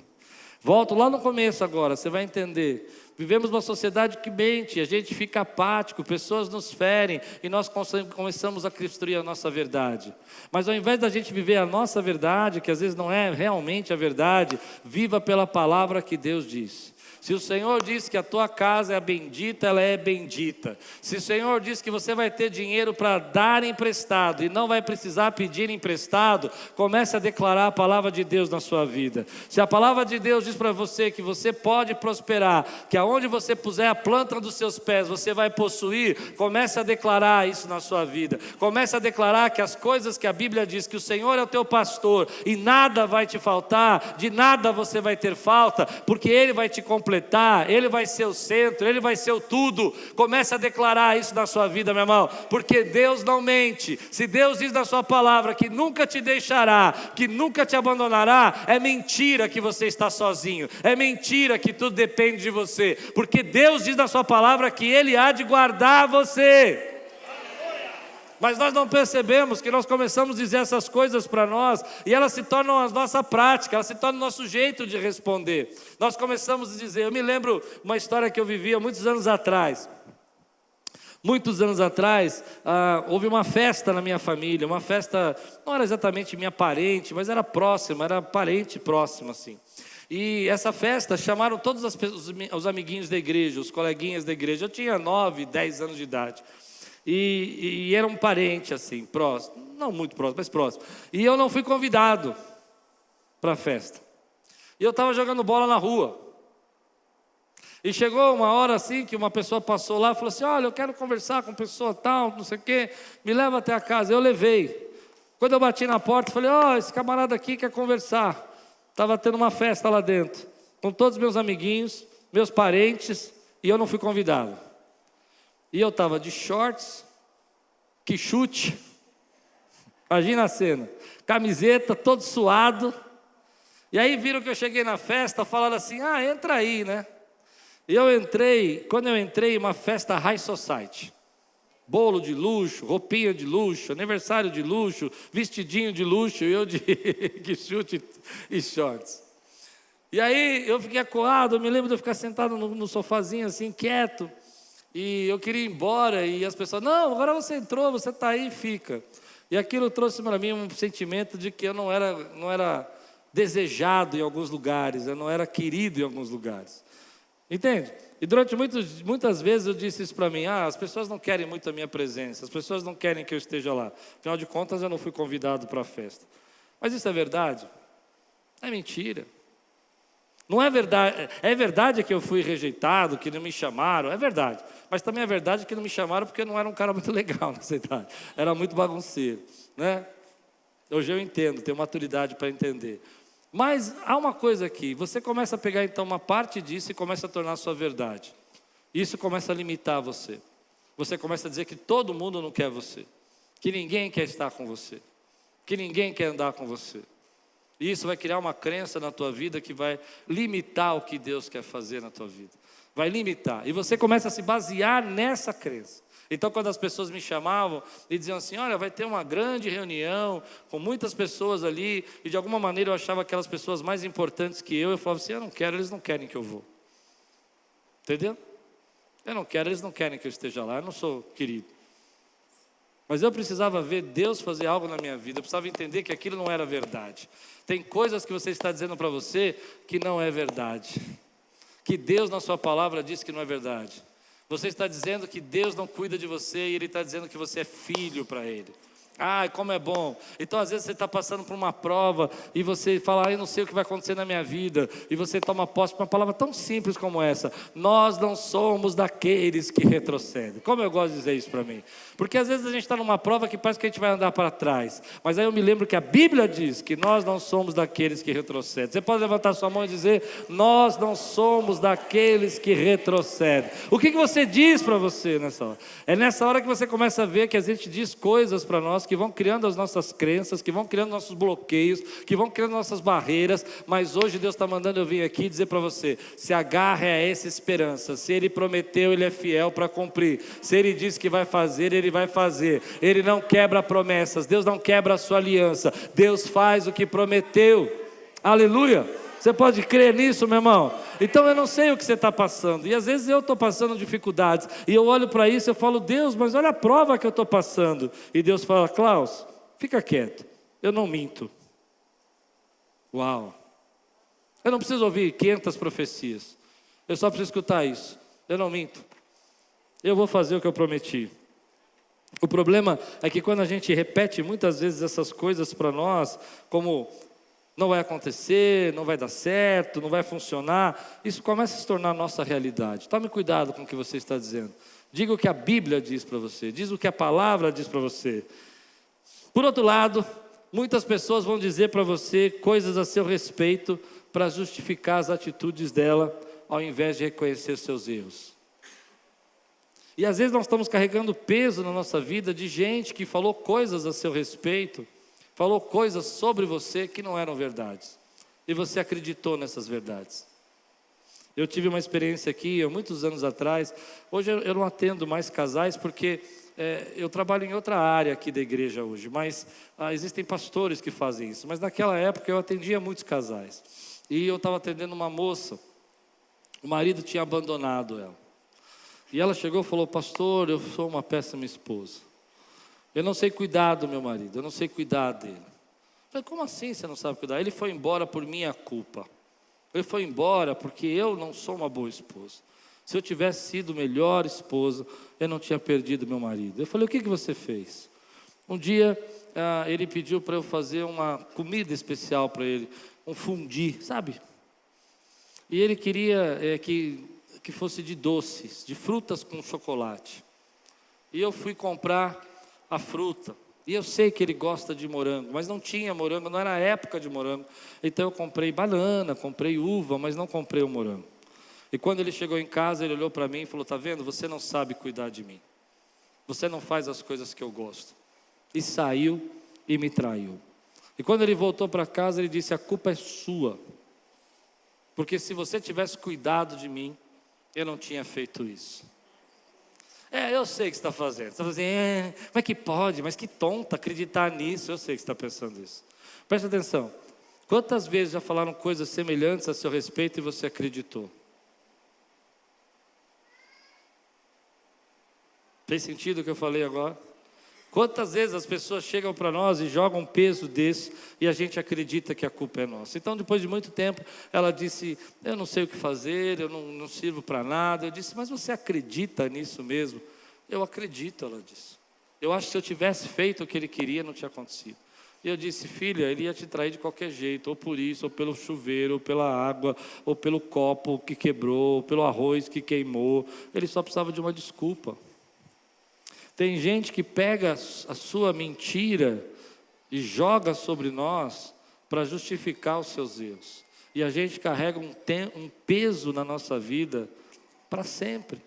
Volto lá no começo agora, você vai entender. Vivemos uma sociedade que mente, a gente fica apático, pessoas nos ferem e nós começamos a construir a nossa verdade. Mas ao invés da gente viver a nossa verdade, que às vezes não é realmente a verdade, viva pela palavra que Deus diz. Se o Senhor diz que a tua casa é bendita, ela é bendita. Se o Senhor diz que você vai ter dinheiro para dar emprestado e não vai precisar pedir emprestado, comece a declarar a palavra de Deus na sua vida. Se a palavra de Deus diz para você que você pode prosperar, que aonde você puser a planta dos seus pés, você vai possuir, comece a declarar isso na sua vida. Comece a declarar que as coisas que a Bíblia diz, que o Senhor é o teu pastor e nada vai te faltar, de nada você vai ter falta, porque Ele vai te completar. Ele vai ser o centro, Ele vai ser o tudo. Comece a declarar isso na sua vida, meu irmão, porque Deus não mente. Se Deus diz na sua palavra que nunca te deixará, que nunca te abandonará, é mentira que você está sozinho, é mentira que tudo depende de você, porque Deus diz na sua palavra que Ele há de guardar você. Mas nós não percebemos que nós começamos a dizer essas coisas para nós e elas se tornam a nossa prática, elas se tornam o nosso jeito de responder. Nós começamos a dizer, eu me lembro uma história que eu vivia muitos anos atrás. Muitos anos atrás, houve uma festa na minha família, uma festa, não era exatamente minha parente, mas era próxima, era parente próximo assim. E essa festa chamaram todos os amiguinhos da igreja, os coleguinhas da igreja. Eu tinha 9, 10 anos de idade. E era um parente assim, próximo, não muito próximo, mas próximo. E eu não fui convidado para a festa. E eu estava jogando bola na rua. E chegou uma hora assim que uma pessoa passou lá e falou assim, olha, eu quero conversar com pessoa tal, não sei o quê, me leva até a casa. Eu levei. Quando eu bati na porta, falei, esse camarada aqui quer conversar. Estava tendo uma festa lá dentro, com todos os meus amiguinhos, meus parentes, e eu não fui convidado. E eu estava de shorts, que chute, imagina a cena, camiseta, todo suado. E aí viram que eu cheguei na festa, falaram assim, entra aí, né? E eu entrei, quando eu entrei, uma festa high society. Bolo de luxo, roupinha de luxo, aniversário de luxo, vestidinho de luxo, e eu de que chute e shorts. E aí eu fiquei acuado, eu me lembro de eu ficar sentado no sofazinho assim, quieto. E eu queria ir embora e as pessoas, não, agora você entrou, você está aí, fica. E aquilo trouxe para mim um sentimento de que eu não era desejado em alguns lugares, eu não era querido em alguns lugares. Entende? E durante muitas vezes eu disse isso para mim, as pessoas não querem muito a minha presença, as pessoas não querem que eu esteja lá. Afinal de contas eu não fui convidado para a festa. Mas isso é verdade? É mentira. Não é verdade, é verdade que eu fui rejeitado, que não me chamaram, é verdade. Mas também é verdade que não me chamaram porque eu não era um cara muito legal nessa idade. Era muito bagunceiro, né? Hoje eu entendo, tenho maturidade para entender. Mas há uma coisa aqui, você começa a pegar então uma parte disso e começa a tornar a sua verdade. Isso começa a limitar você. Você começa a dizer que todo mundo não quer você, que ninguém quer estar com você, que ninguém quer andar com você. E isso vai criar uma crença na tua vida que vai limitar o que Deus quer fazer na tua vida. Vai limitar. E você começa a se basear nessa crença. Então quando as pessoas me chamavam e diziam assim, olha, vai ter uma grande reunião com muitas pessoas ali, e de alguma maneira eu achava aquelas pessoas mais importantes que eu falava assim, eu não quero, eles não querem que eu vou. Entendeu? Eu não quero, eles não querem que eu esteja lá, eu não sou querido. Mas eu precisava ver Deus fazer algo na minha vida, eu precisava entender que aquilo não era verdade. Tem coisas que você está dizendo para você que não é verdade, que Deus na sua palavra diz que não é verdade. Você está dizendo que Deus não cuida de você e Ele está dizendo que você é filho para Ele. Ai, como é bom. Então, às vezes, você está passando por uma prova e você fala, eu não sei o que vai acontecer na minha vida. E você toma posse de uma palavra tão simples como essa. Nós não somos daqueles que retrocedem. Como eu gosto de dizer isso para mim. Porque às vezes a gente está numa prova que parece que a gente vai andar para trás. Mas aí eu me lembro que a Bíblia diz que nós não somos daqueles que retrocedem. Você pode levantar sua mão e dizer, nós não somos daqueles que retrocedem. O que você diz para você nessa hora? É nessa hora que você começa a ver que a gente diz coisas para nós que vão criando as nossas crenças, que vão criando nossos bloqueios, que vão criando nossas barreiras, mas hoje Deus está mandando eu vir aqui dizer para você, se agarre a essa esperança, se Ele prometeu, Ele é fiel para cumprir, se Ele disse que vai fazer, Ele vai fazer, Ele não quebra promessas, Deus não quebra a sua aliança, Deus faz o que prometeu, aleluia. Você pode crer nisso, meu irmão? Então eu não sei o que você está passando. E às vezes eu estou passando dificuldades. E eu olho para isso e eu falo, Deus, mas olha a prova que eu estou passando. E Deus fala, Klaus, fica quieto. Eu não minto. Uau. Eu não preciso ouvir 500 profecias. Eu só preciso escutar isso. Eu não minto. Eu vou fazer o que eu prometi. O problema é que quando a gente repete muitas vezes essas coisas para nós, como não vai acontecer, não vai dar certo, não vai funcionar, isso começa a se tornar nossa realidade. Tome cuidado com o que você está dizendo. Diga o que a Bíblia diz para você, diz o que a palavra diz para você. Por outro lado, muitas pessoas vão dizer para você coisas a seu respeito para justificar as atitudes dela, ao invés de reconhecer seus erros. E às vezes nós estamos carregando peso na nossa vida de gente que falou coisas a seu respeito, falou coisas sobre você que não eram verdades. E você acreditou nessas verdades. Eu tive uma experiência aqui, há muitos anos atrás. Hoje eu não atendo mais casais, porque eu trabalho em outra área aqui da igreja hoje. Mas existem pastores que fazem isso. Mas naquela época eu atendia muitos casais. E eu estava atendendo uma moça. O marido tinha abandonado ela. E ela chegou e falou, pastor, eu sou uma péssima esposa. Eu não sei cuidar do meu marido, eu não sei cuidar dele. Eu falei, como assim você não sabe cuidar? Ele foi embora por minha culpa. Ele foi embora porque eu não sou uma boa esposa. Se eu tivesse sido melhor esposa, eu não tinha perdido meu marido. Eu falei, o que você fez? Um dia, ele pediu para eu fazer uma comida especial para ele, um fundi, sabe? E ele queria que fosse de doces, de frutas com chocolate. E eu fui comprar a fruta, e eu sei que ele gosta de morango, mas não tinha morango, não era a época de morango, então eu comprei banana, comprei uva, mas não comprei o morango. E quando ele chegou em casa, ele olhou para mim e falou, tá vendo, você não sabe cuidar de mim, você não faz as coisas que eu gosto, e saiu e me traiu. E quando ele voltou para casa, ele disse, a culpa é sua, porque se você tivesse cuidado de mim, eu não tinha feito isso. Eu sei o que você está fazendo. Você está fazendo, como é que pode? Mas que tonta acreditar nisso. Eu sei que você está pensando isso. Presta atenção. Quantas vezes já falaram coisas semelhantes a seu respeito e você acreditou? Fez sentido o que eu falei agora? Quantas vezes as pessoas chegam para nós e jogam um peso desse e a gente acredita que a culpa é nossa. Então, depois de muito tempo, ela disse, eu não sei o que fazer, eu não sirvo para nada. Eu disse, mas você acredita nisso mesmo? Eu acredito, ela disse. Eu acho que se eu tivesse feito o que ele queria, não tinha acontecido. E eu disse, filha, ele ia te trair de qualquer jeito, ou por isso, ou pelo chuveiro, ou pela água, ou pelo copo que quebrou, ou pelo arroz que queimou. Ele só precisava de uma desculpa. Tem gente que pega a sua mentira e joga sobre nós para justificar os seus erros. E a gente carrega um peso na nossa vida para sempre.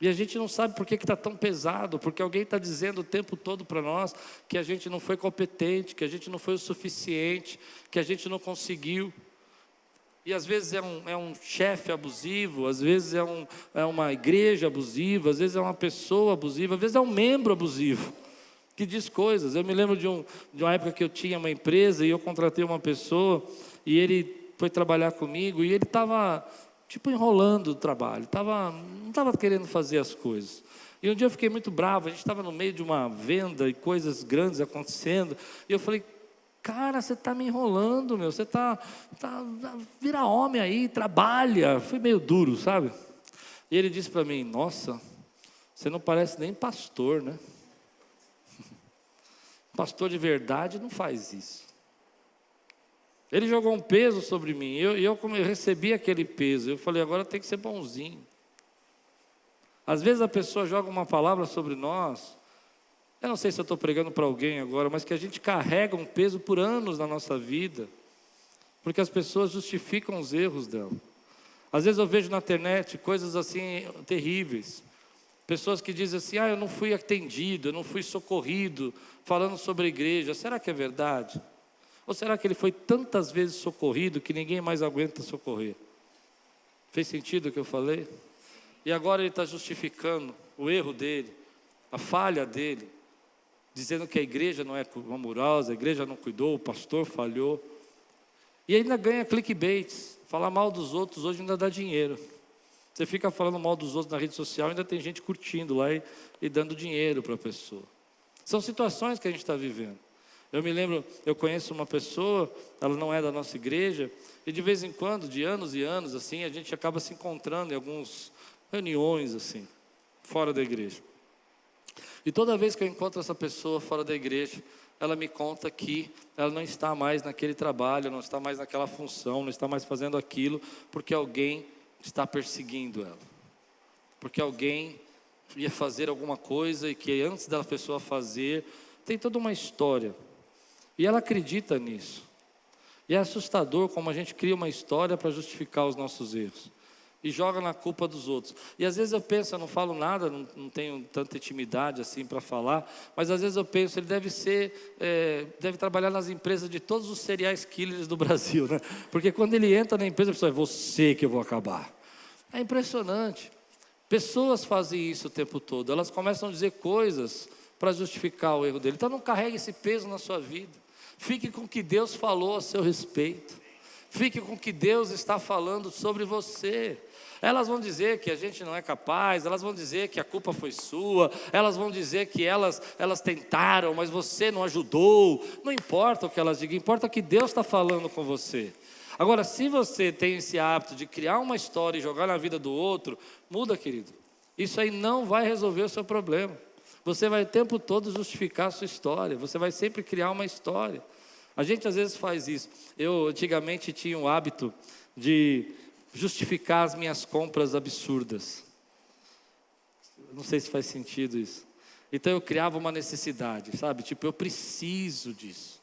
E a gente não sabe por que está tão pesado, porque alguém está dizendo o tempo todo para nós que a gente não foi competente, que a gente não foi o suficiente, que a gente não conseguiu. E às vezes é um chefe abusivo, às vezes é uma igreja abusiva, às vezes é uma pessoa abusiva, às vezes é um membro abusivo, que diz coisas. Eu me lembro de uma época que eu tinha uma empresa e eu contratei uma pessoa, e ele foi trabalhar comigo, e ele estava enrolando o trabalho, não estava querendo fazer as coisas. E um dia eu fiquei muito bravo, a gente estava no meio de uma venda e coisas grandes acontecendo, e eu falei, cara, você está me enrolando, meu. Você vira homem aí, trabalha. Fui meio duro, sabe? E ele disse para mim, nossa, você não parece nem pastor, né? Pastor de verdade não faz isso. Ele jogou um peso sobre mim, eu recebi aquele peso, eu falei, agora tem que ser bonzinho. Às vezes a pessoa joga uma palavra sobre nós, eu não sei se eu estou pregando para alguém agora, mas que a gente carrega um peso por anos na nossa vida, porque as pessoas justificam os erros dela. Às vezes eu vejo na internet coisas assim terríveis, pessoas que dizem assim, eu não fui atendido, eu não fui socorrido, falando sobre a igreja. Será que é verdade? Ou será que ele foi tantas vezes socorrido que ninguém mais aguenta socorrer? Fez sentido o que eu falei? E agora ele está justificando o erro dele, a falha dele, dizendo que a igreja não é amorosa, a igreja não cuidou, o pastor falhou. E ainda ganha clickbaits. Falar mal dos outros hoje ainda dá dinheiro. Você fica falando mal dos outros na rede social, ainda tem gente curtindo lá e dando dinheiro para a pessoa. São situações que a gente está vivendo. Eu me lembro, eu conheço uma pessoa, ela não é da nossa igreja, e de vez em quando, de anos e anos, assim, a gente acaba se encontrando em algumas reuniões, assim, fora da igreja. E toda vez que eu encontro essa pessoa fora da igreja, ela me conta que ela não está mais naquele trabalho, não está mais naquela função, não está mais fazendo aquilo, porque alguém está perseguindo ela. Porque alguém ia fazer alguma coisa e que antes da pessoa fazer, tem toda uma história. E ela acredita nisso. E é assustador como a gente cria uma história para justificar os nossos erros. E joga na culpa dos outros. E às vezes eu penso, eu não falo nada, não tenho tanta intimidade assim para falar, mas às vezes eu penso, ele deve trabalhar nas empresas de todos os serial killers do Brasil, né? Porque quando ele entra na empresa, a pessoa, é você que eu vou acabar. É impressionante. Pessoas fazem isso o tempo todo, elas começam a dizer coisas para justificar o erro dele. Então não carregue esse peso na sua vida. Fique com o que Deus falou a seu respeito. Fique com o que Deus está falando sobre você. Elas vão dizer que a gente não é capaz, elas vão dizer que a culpa foi sua, elas vão dizer que elas tentaram, mas você não ajudou. Não importa o que elas digam, importa o que Deus está falando com você. Agora, se você tem esse hábito de criar uma história e jogar na vida do outro, muda, querido. Isso aí não vai resolver o seu problema. Você vai o tempo todo justificar a sua história, você vai sempre criar uma história. A gente às vezes faz isso. Eu antigamente tinha o hábito de justificar as minhas compras absurdas. Não sei se faz sentido isso. Então eu criava uma necessidade, sabe? Tipo, eu preciso disso.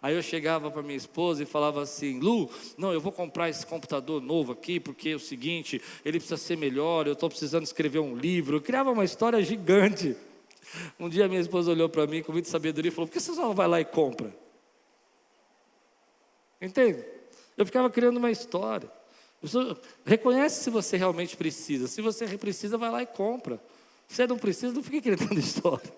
Aí eu chegava para minha esposa e falava assim, Lu, não, eu vou comprar esse computador novo aqui, porque é o seguinte, ele precisa ser melhor, eu estou precisando escrever um livro. Eu criava uma história gigante. Um dia minha esposa olhou para mim com muita sabedoria e falou, por que você só não vai lá e compra? Entende? Eu ficava criando uma história. Reconhece se você realmente precisa. Se você precisa, vai lá e compra. Se você não precisa, não fique inventando história.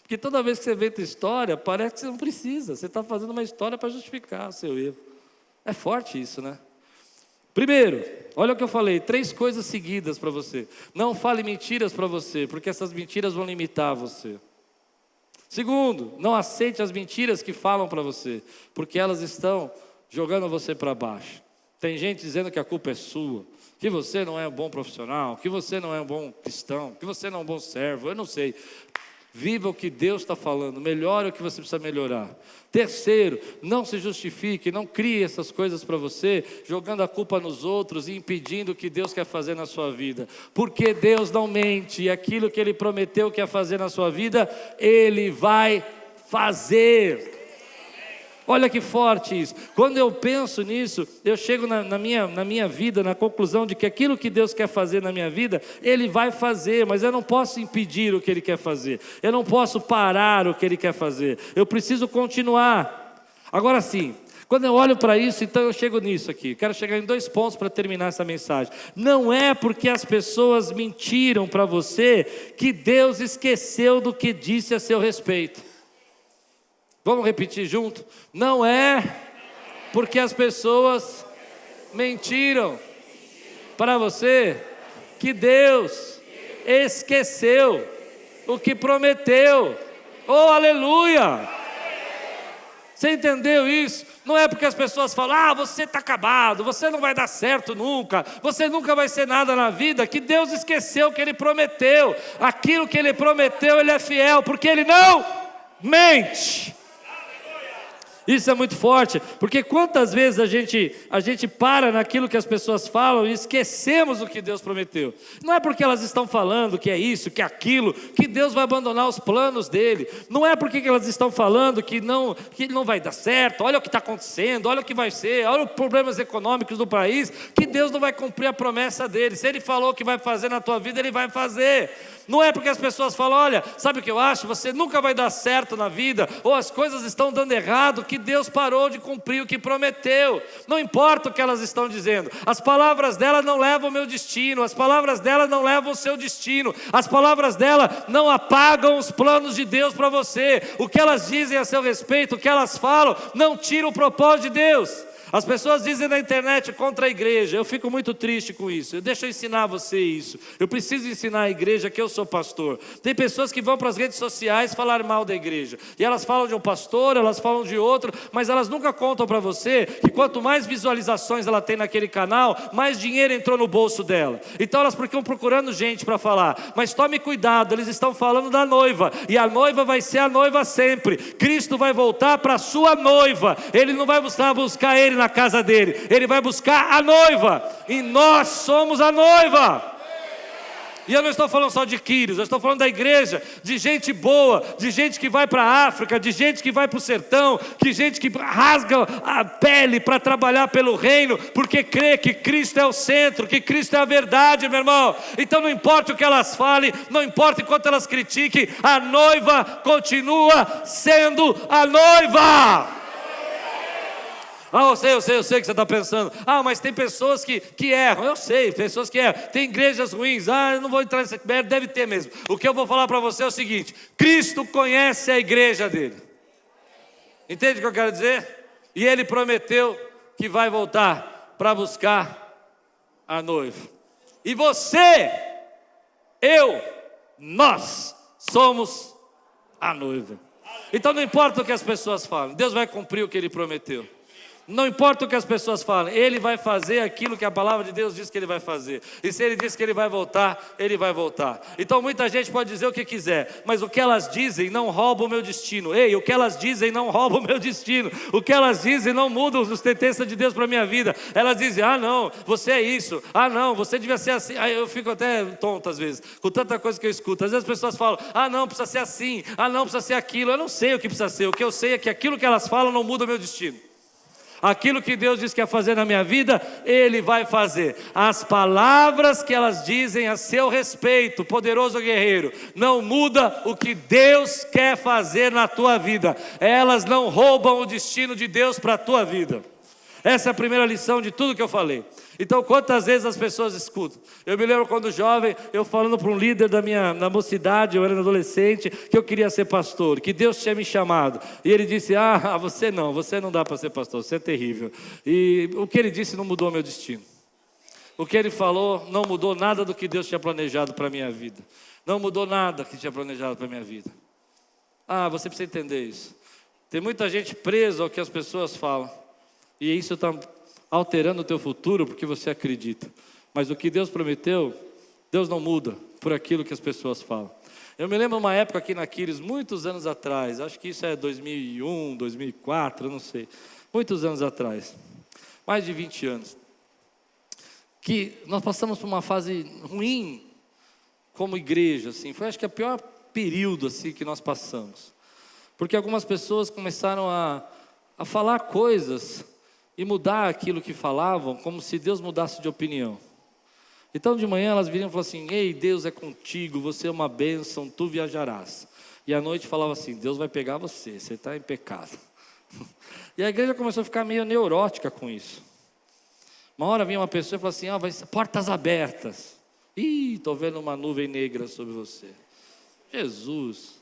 Porque toda vez que você inventa história, parece que você não precisa. Você está fazendo uma história para justificar o seu erro. É forte isso, né? Primeiro, olha o que eu falei, 3 coisas seguidas para você. Não fale mentiras para você, porque essas mentiras vão limitar você. Segundo, não aceite as mentiras que falam para você, porque elas estão jogando você para baixo. Tem gente dizendo que a culpa é sua, que você não é um bom profissional, que você não é um bom cristão, que você não é um bom servo, eu não sei. Viva o que Deus está falando, melhore o que você precisa melhorar. Terceiro, não se justifique, não crie essas coisas para você, jogando a culpa nos outros e impedindo o que Deus quer fazer na sua vida. Porque Deus não mente, e aquilo que Ele prometeu que ia fazer na sua vida, Ele vai fazer. Olha que forte isso. Quando eu penso nisso, eu chego na minha vida, na conclusão de que aquilo que Deus quer fazer na minha vida, Ele vai fazer, mas eu não posso impedir o que Ele quer fazer. Eu não posso parar o que Ele quer fazer. Eu preciso continuar. Agora sim, quando eu olho para isso, então eu chego nisso aqui. Quero chegar em 2 pontos para terminar essa mensagem. Não é porque as pessoas mentiram para você que Deus esqueceu do que disse a seu respeito. Vamos repetir junto? Não é porque as pessoas mentiram para você que Deus esqueceu o que prometeu. Oh, aleluia! Você entendeu isso? Não é porque as pessoas falam, você está acabado, você não vai dar certo nunca, você nunca vai ser nada na vida, que Deus esqueceu o que Ele prometeu. Aquilo que Ele prometeu, Ele é fiel, porque Ele não mente. Isso é muito forte, porque quantas vezes a gente para naquilo que as pessoas falam e esquecemos o que Deus prometeu. Não é porque elas estão falando que é isso, que é aquilo, que Deus vai abandonar os planos dele. Não é porque elas estão falando que não vai dar certo, olha o que está acontecendo, olha o que vai ser, olha os problemas econômicos do país, que Deus não vai cumprir a promessa dele. Se ele falou que vai fazer na tua vida, ele vai fazer. Não é porque as pessoas falam, olha, sabe o que eu acho? Você nunca vai dar certo na vida, ou as coisas estão dando errado, que Deus parou de cumprir o que prometeu. Não importa o que elas estão dizendo, as palavras dela não levam o meu destino, as palavras dela não levam o seu destino, as palavras dela não apagam os planos de Deus para você. O que elas dizem a seu respeito, o que elas falam, não tira o propósito de Deus. As pessoas dizem na internet contra a igreja, eu fico muito triste com isso. Deixa eu ensinar você isso. Eu preciso ensinar a igreja que eu sou pastor. Tem pessoas que vão para as redes sociais falar mal da igreja, e elas falam de um pastor, elas falam de outro, mas elas nunca contam para você que quanto mais visualizações ela tem naquele canal, mais dinheiro entrou no bolso dela. Então elas ficam procurando gente para falar, mas tome cuidado, eles estão falando da noiva, e a noiva vai ser a noiva sempre. Cristo vai voltar para a sua noiva, ele não vai buscar ele na casa dele, ele vai buscar a noiva, e nós somos a noiva. E eu não estou falando só de Quírios, eu estou falando da igreja, de gente boa, de gente que vai para a África, de gente que vai para o sertão, de gente que rasga a pele para trabalhar pelo reino, porque crê que Cristo é o centro, que Cristo é a verdade, meu irmão. Então não importa o que elas falem, não importa enquanto elas critiquem, a noiva continua sendo a noiva. Eu sei que você está pensando, mas tem pessoas que erram. Eu sei, pessoas que erram, tem igrejas ruins, eu não vou entrar nessa merda, deve ter mesmo. O que eu vou falar para você é o seguinte: Cristo conhece a igreja dele. Entende o que eu quero dizer? E ele prometeu que vai voltar para buscar a noiva. E você, nós somos a noiva. Então não importa o que as pessoas falam, Deus vai cumprir o que ele prometeu. Não importa o que as pessoas falam, ele vai fazer aquilo que a palavra de Deus diz que ele vai fazer. E se ele diz que ele vai voltar, ele vai voltar. Então muita gente pode dizer o que quiser, mas o que elas dizem não rouba o meu destino. O que elas dizem não rouba o meu destino. O que elas dizem não muda os sentenças de Deus para a minha vida. Elas dizem, não, você é isso. Não, você devia ser assim. Aí eu fico até tonto às vezes, com tanta coisa que eu escuto. Às vezes as pessoas falam, não, precisa ser assim. Não, precisa ser aquilo. Eu não sei o que precisa ser. O que eu sei é que aquilo que elas falam não muda o meu destino. Aquilo que Deus diz que ia fazer na minha vida, ele vai fazer. As palavras que elas dizem a seu respeito, poderoso guerreiro, não muda o que Deus quer fazer na tua vida. Elas não roubam o destino de Deus para a tua vida. Essa é a primeira lição de tudo que eu falei. Então quantas vezes as pessoas escutam? Eu me lembro quando jovem, eu falando para um líder da mocidade, eu era adolescente, que eu queria ser pastor, que Deus tinha me chamado. E ele disse, você não dá para ser pastor, você é terrível. E o que ele disse não mudou meu destino. O que ele falou não mudou nada do que Deus tinha planejado para a minha vida. Não mudou nada que tinha planejado para a minha vida. Você precisa entender isso. Tem muita gente presa ao que as pessoas falam. E isso está alterando o teu futuro porque você acredita. Mas o que Deus prometeu, Deus não muda por aquilo que as pessoas falam. Eu me lembro de uma época aqui na Quírios, muitos anos atrás, acho que isso é 2001, 2004, eu não sei. Muitos anos atrás, mais de 20 anos. Que nós passamos por uma fase ruim como igreja, assim. Foi acho que o pior período assim, que nós passamos. Porque algumas pessoas começaram a falar coisas e mudar aquilo que falavam, como se Deus mudasse de opinião. Então de manhã elas viriam e falavam assim, ei, Deus é contigo, você é uma bênção, tu viajarás. E à noite falava assim, Deus vai pegar você está em pecado. E a igreja começou a ficar meio neurótica com isso. Uma hora vinha uma pessoa e falava assim, vai ser portas abertas. Estou vendo uma nuvem negra sobre você. Jesus.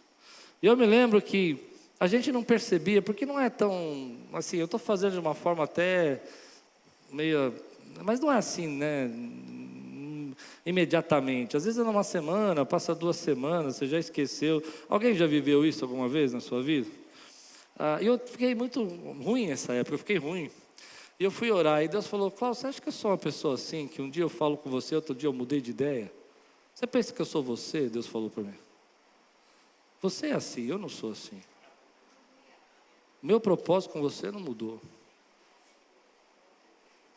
E eu me lembro que a gente não percebia, porque não é tão, assim, eu estou fazendo de uma forma até meio, mas não é assim, né, imediatamente. Às vezes é numa semana, passa 2 semanas, você já esqueceu. Alguém já viveu isso alguma vez na sua vida? Eu fiquei muito ruim nessa época, eu fiquei ruim. E eu fui orar, e Deus falou, Cláudio, você acha que eu sou uma pessoa assim, que um dia eu falo com você, outro dia eu mudei de ideia? Você pensa que eu sou você? Deus falou para mim. Você é assim, eu não sou assim. Meu propósito com você não mudou.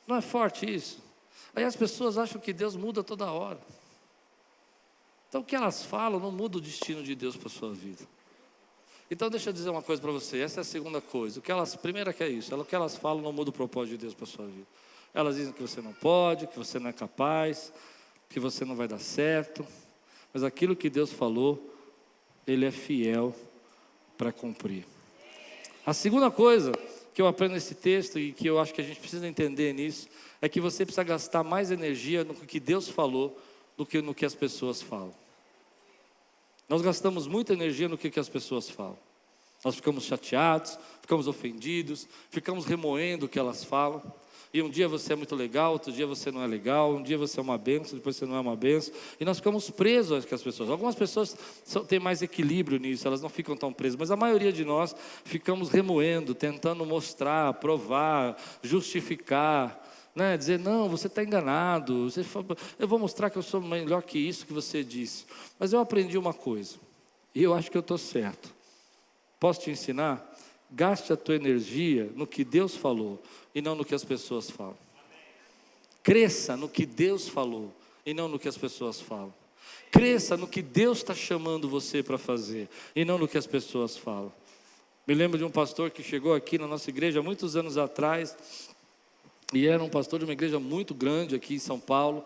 Não é forte isso? Aí as pessoas acham que Deus muda toda hora. Então o que elas falam não muda o destino de Deus para a sua vida. Então deixa eu dizer uma coisa para você, essa é a segunda coisa. Primeira que é isso, o que elas falam não muda o propósito de Deus para a sua vida. Elas dizem que você não pode, que você não é capaz, que você não vai dar certo. Mas aquilo que Deus falou, Ele é fiel para cumprir. A segunda coisa que eu aprendo nesse texto e que eu acho que a gente precisa entender nisso, é que você precisa gastar mais energia no que Deus falou do que no que as pessoas falam. Nós gastamos muita energia no que as pessoas falam. Nós ficamos chateados, ficamos ofendidos, ficamos remoendo o que elas falam. E um dia você é muito legal, outro dia você não é legal, um dia você é uma bênção, depois você não é uma bênção. E nós ficamos presos com as pessoas. Algumas pessoas têm mais equilíbrio nisso, elas não ficam tão presas. Mas a maioria de nós ficamos remoendo, tentando mostrar, provar, justificar. Dizer, não, você está enganado, eu vou mostrar que eu sou melhor que isso que você disse. Mas eu aprendi uma coisa, e eu acho que eu estou certo. Posso te ensinar? Gaste a tua energia no que Deus falou, e não no que as pessoas falam. Cresça no que Deus falou, e não no que as pessoas falam. Cresça no que Deus está chamando você para fazer, e não no que as pessoas falam. Me lembro de um pastor que chegou aqui na nossa igreja, muitos anos atrás, e era um pastor de uma igreja muito grande aqui em São Paulo,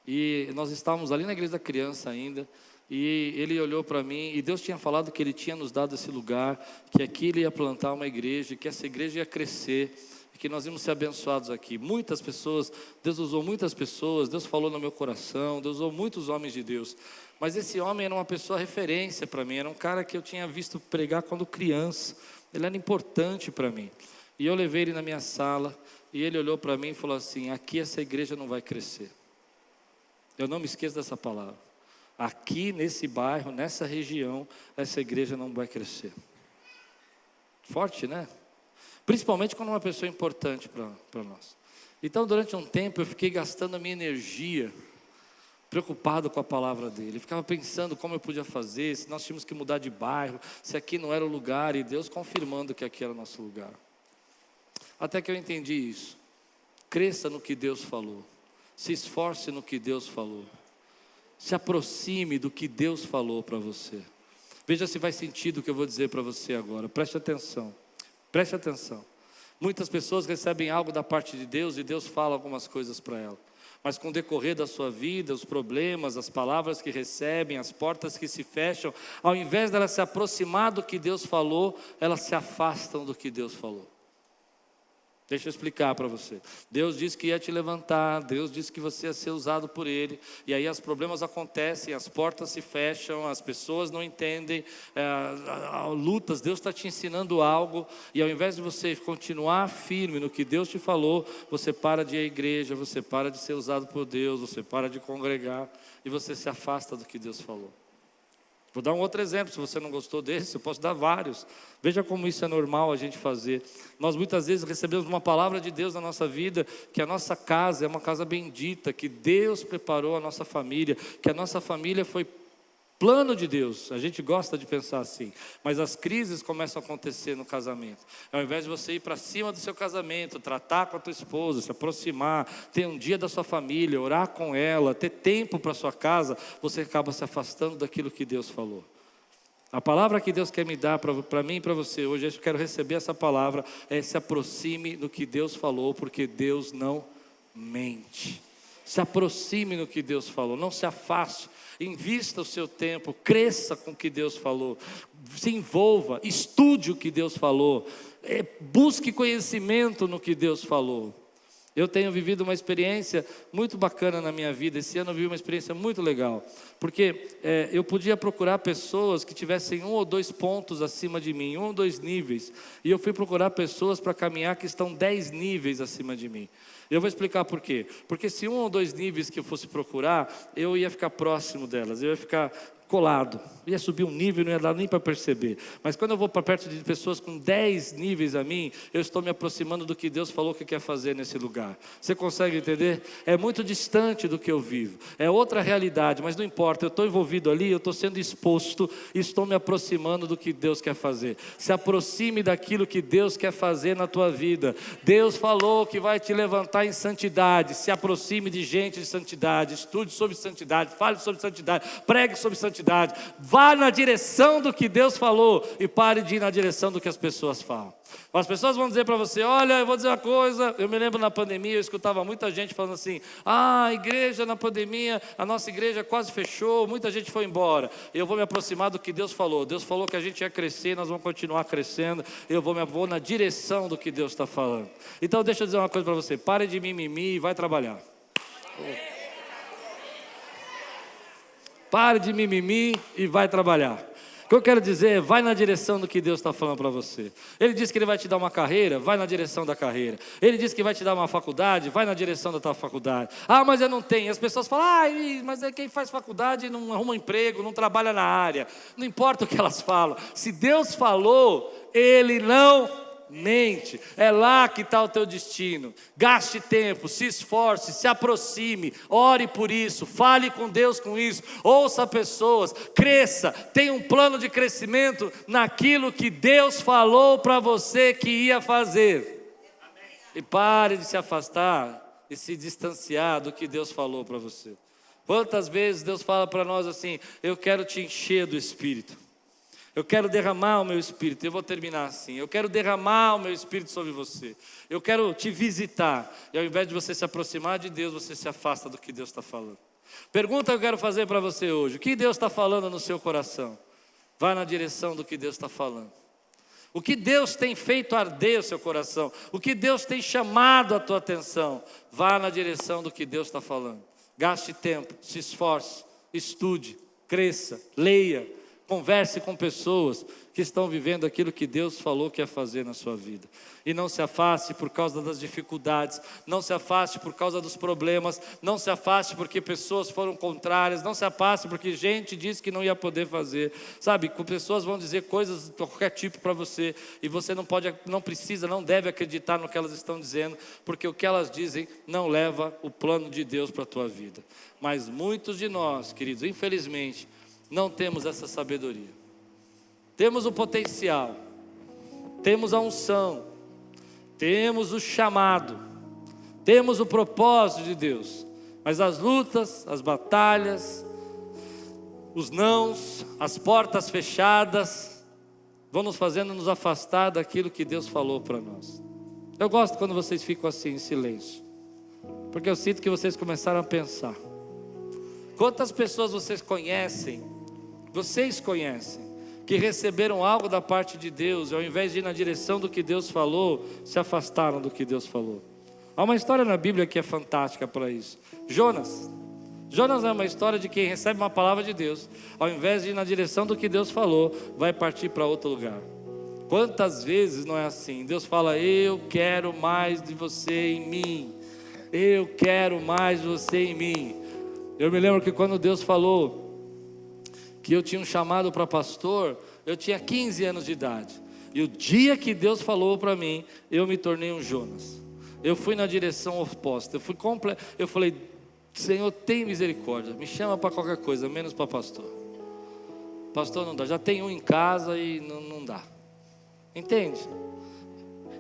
e nós estávamos ali na igreja da criança ainda, e ele olhou para mim, e Deus tinha falado que Ele tinha nos dado esse lugar, que aqui Ele ia plantar uma igreja, que essa igreja ia crescer, e que nós íamos ser abençoados aqui. Muitas pessoas, Deus usou muitas pessoas, Deus falou no meu coração, Deus usou muitos homens de Deus, mas esse homem era uma pessoa referência para mim, era um cara que eu tinha visto pregar quando criança, ele era importante para mim, e eu levei ele na minha sala, e ele olhou para mim e falou assim: aqui essa igreja não vai crescer. Eu não me esqueço dessa palavra. Aqui nesse bairro, nessa região, essa igreja não vai crescer. Forte, né? Principalmente quando uma pessoa é importante para nós. Então durante um tempo eu fiquei gastando a minha energia, preocupado com a palavra dele. Eu ficava pensando como eu podia fazer, se nós tínhamos que mudar de bairro, se aqui não era o lugar, e Deus confirmando que aqui era o nosso lugar. Até que eu entendi isso. Cresça no que Deus falou. Se esforce no que Deus falou. Se aproxime do que Deus falou para você. Veja se faz sentido o que eu vou dizer para você agora. Preste atenção. Preste atenção. Muitas pessoas recebem algo da parte de Deus e Deus fala algumas coisas para ela. Mas com o decorrer da sua vida, os problemas, as palavras que recebem, as portas que se fecham, ao invés dela se aproximar do que Deus falou, elas se afastam do que Deus falou. Deixa eu explicar para você. Deus disse que ia te levantar, Deus disse que você ia ser usado por Ele, e aí os problemas acontecem, as portas se fecham, as pessoas não entendem, lutas, Deus está te ensinando algo, e ao invés de você continuar firme no que Deus te falou, você para de ir à igreja, você para de ser usado por Deus, você para de congregar, e você se afasta do que Deus falou. Vou dar um outro exemplo, se você não gostou desse, eu posso dar vários. Veja como isso é normal a gente fazer. Nós muitas vezes recebemos uma palavra de Deus na nossa vida, que a nossa casa é uma casa bendita, que Deus preparou a nossa família, que a nossa família foi plano de Deus. A gente gosta de pensar assim, mas as crises começam a acontecer no casamento. Ao invés de você ir para cima do seu casamento, tratar com a tua esposa, se aproximar, ter um dia da sua família, orar com ela, ter tempo para a sua casa, você acaba se afastando daquilo que Deus falou. A palavra que Deus quer me dar para mim e para você hoje, eu quero receber essa palavra, é: se aproxime do que Deus falou, porque Deus não mente. Se aproxime no que Deus falou, não se afaste, invista o seu tempo, cresça com o que Deus falou, se envolva, estude o que Deus falou, busque conhecimento no que Deus falou. Eu tenho vivido uma experiência muito bacana na minha vida. Esse ano eu vivi uma experiência muito legal, porque eu podia procurar pessoas que tivessem 1 ou 2 pontos acima de mim, 1 ou 2 níveis, e eu fui procurar pessoas para caminhar que estão 10 níveis acima de mim. Eu vou explicar por quê. Porque se 1 ou 2 níveis que eu fosse procurar, eu ia ficar próximo delas, eu ia ficar colado. Ia subir um nível, não ia dar nem para perceber. Mas quando eu vou para perto de pessoas com 10 níveis a mim, eu estou me aproximando do que Deus falou que quer fazer nesse lugar. Você consegue entender? É muito distante do que eu vivo. É outra realidade, mas não importa. Eu estou envolvido ali, eu estou sendo exposto e estou me aproximando do que Deus quer fazer. Se aproxime daquilo que Deus quer fazer na tua vida. Deus falou que vai te levantar em santidade. Se aproxime de gente de santidade. Estude sobre santidade, fale sobre santidade, pregue sobre santidade. Vá na direção do que Deus falou e pare de ir na direção do que as pessoas falam. As pessoas vão dizer para você, olha, eu vou dizer uma coisa. Eu me lembro na pandemia, eu escutava muita gente falando assim, a igreja na pandemia, a nossa igreja quase fechou, muita gente foi embora. Eu vou me aproximar do que Deus falou. Deus falou que a gente ia crescer, nós vamos continuar crescendo. Eu vou na direção do que Deus está falando. Então deixa eu dizer uma coisa para você, pare de mimimi e vai trabalhar. Pare de mimimi e vai trabalhar. O que eu quero dizer é, vai na direção do que Deus está falando para você. Ele disse que Ele vai te dar uma carreira, vai na direção da carreira. Ele disse que vai te dar uma faculdade, vai na direção da tua faculdade. Ah, mas eu não tenho. As pessoas falam, mas é quem faz faculdade não arruma emprego, não trabalha na área. Não importa o que elas falam. Se Deus falou, Ele não mente. É lá que está o teu destino. Gaste tempo, se esforce, se aproxime, ore por isso, fale com Deus com isso, ouça pessoas, cresça, tenha um plano de crescimento naquilo que Deus falou para você que ia fazer. E pare de se afastar e se distanciar do que Deus falou para você. Quantas vezes Deus fala para nós assim, eu quero te encher do Espírito. Eu quero derramar o meu Espírito, eu vou terminar assim. Eu quero derramar o meu Espírito sobre você. Eu quero te visitar. E ao invés de você se aproximar de Deus, você se afasta do que Deus está falando. Pergunta que eu quero fazer para você hoje. O que Deus está falando no seu coração? Vá na direção do que Deus está falando. O que Deus tem feito arder o seu coração? O que Deus tem chamado a tua atenção? Vá na direção do que Deus está falando. Gaste tempo, se esforce, estude, cresça, leia. Converse com pessoas que estão vivendo aquilo que Deus falou que ia fazer na sua vida. E não se afaste por causa das dificuldades, não se afaste por causa dos problemas, não se afaste porque pessoas foram contrárias, não se afaste porque gente disse que não ia poder fazer. Sabe, pessoas vão dizer coisas de qualquer tipo para você, e você não pode, não precisa, não deve acreditar no que elas estão dizendo, porque o que elas dizem não leva o plano de Deus para a tua vida. Mas muitos de nós, queridos, infelizmente, não temos essa sabedoria. Temos o potencial, temos a unção, temos o chamado, temos o propósito de Deus, mas as lutas, as batalhas, os nãos, as portas fechadas vão nos fazendo nos afastar daquilo que Deus falou para nós. Eu gosto quando vocês ficam assim em silêncio, porque eu sinto que vocês começaram a pensar. Quantas pessoas vocês conhecem, que receberam algo da parte de Deus, e ao invés de ir na direção do que Deus falou, se afastaram do que Deus falou? Há uma história na Bíblia que é fantástica para isso. Jonas é uma história de quem recebe uma palavra de Deus, ao invés de ir na direção do que Deus falou, vai partir para outro lugar. Quantas vezes não é assim? Deus fala, eu quero mais de você em mim, eu quero mais de você em mim. Eu me lembro que quando Deus falou que eu tinha um chamado para pastor, eu tinha 15 anos de idade. E o dia que Deus falou para mim, eu me tornei um Jonas. Eu fui na direção oposta. Eu falei, Senhor, tem misericórdia. Me chama para qualquer coisa, menos para pastor. Pastor não dá. Já tem um em casa e não dá. Entende?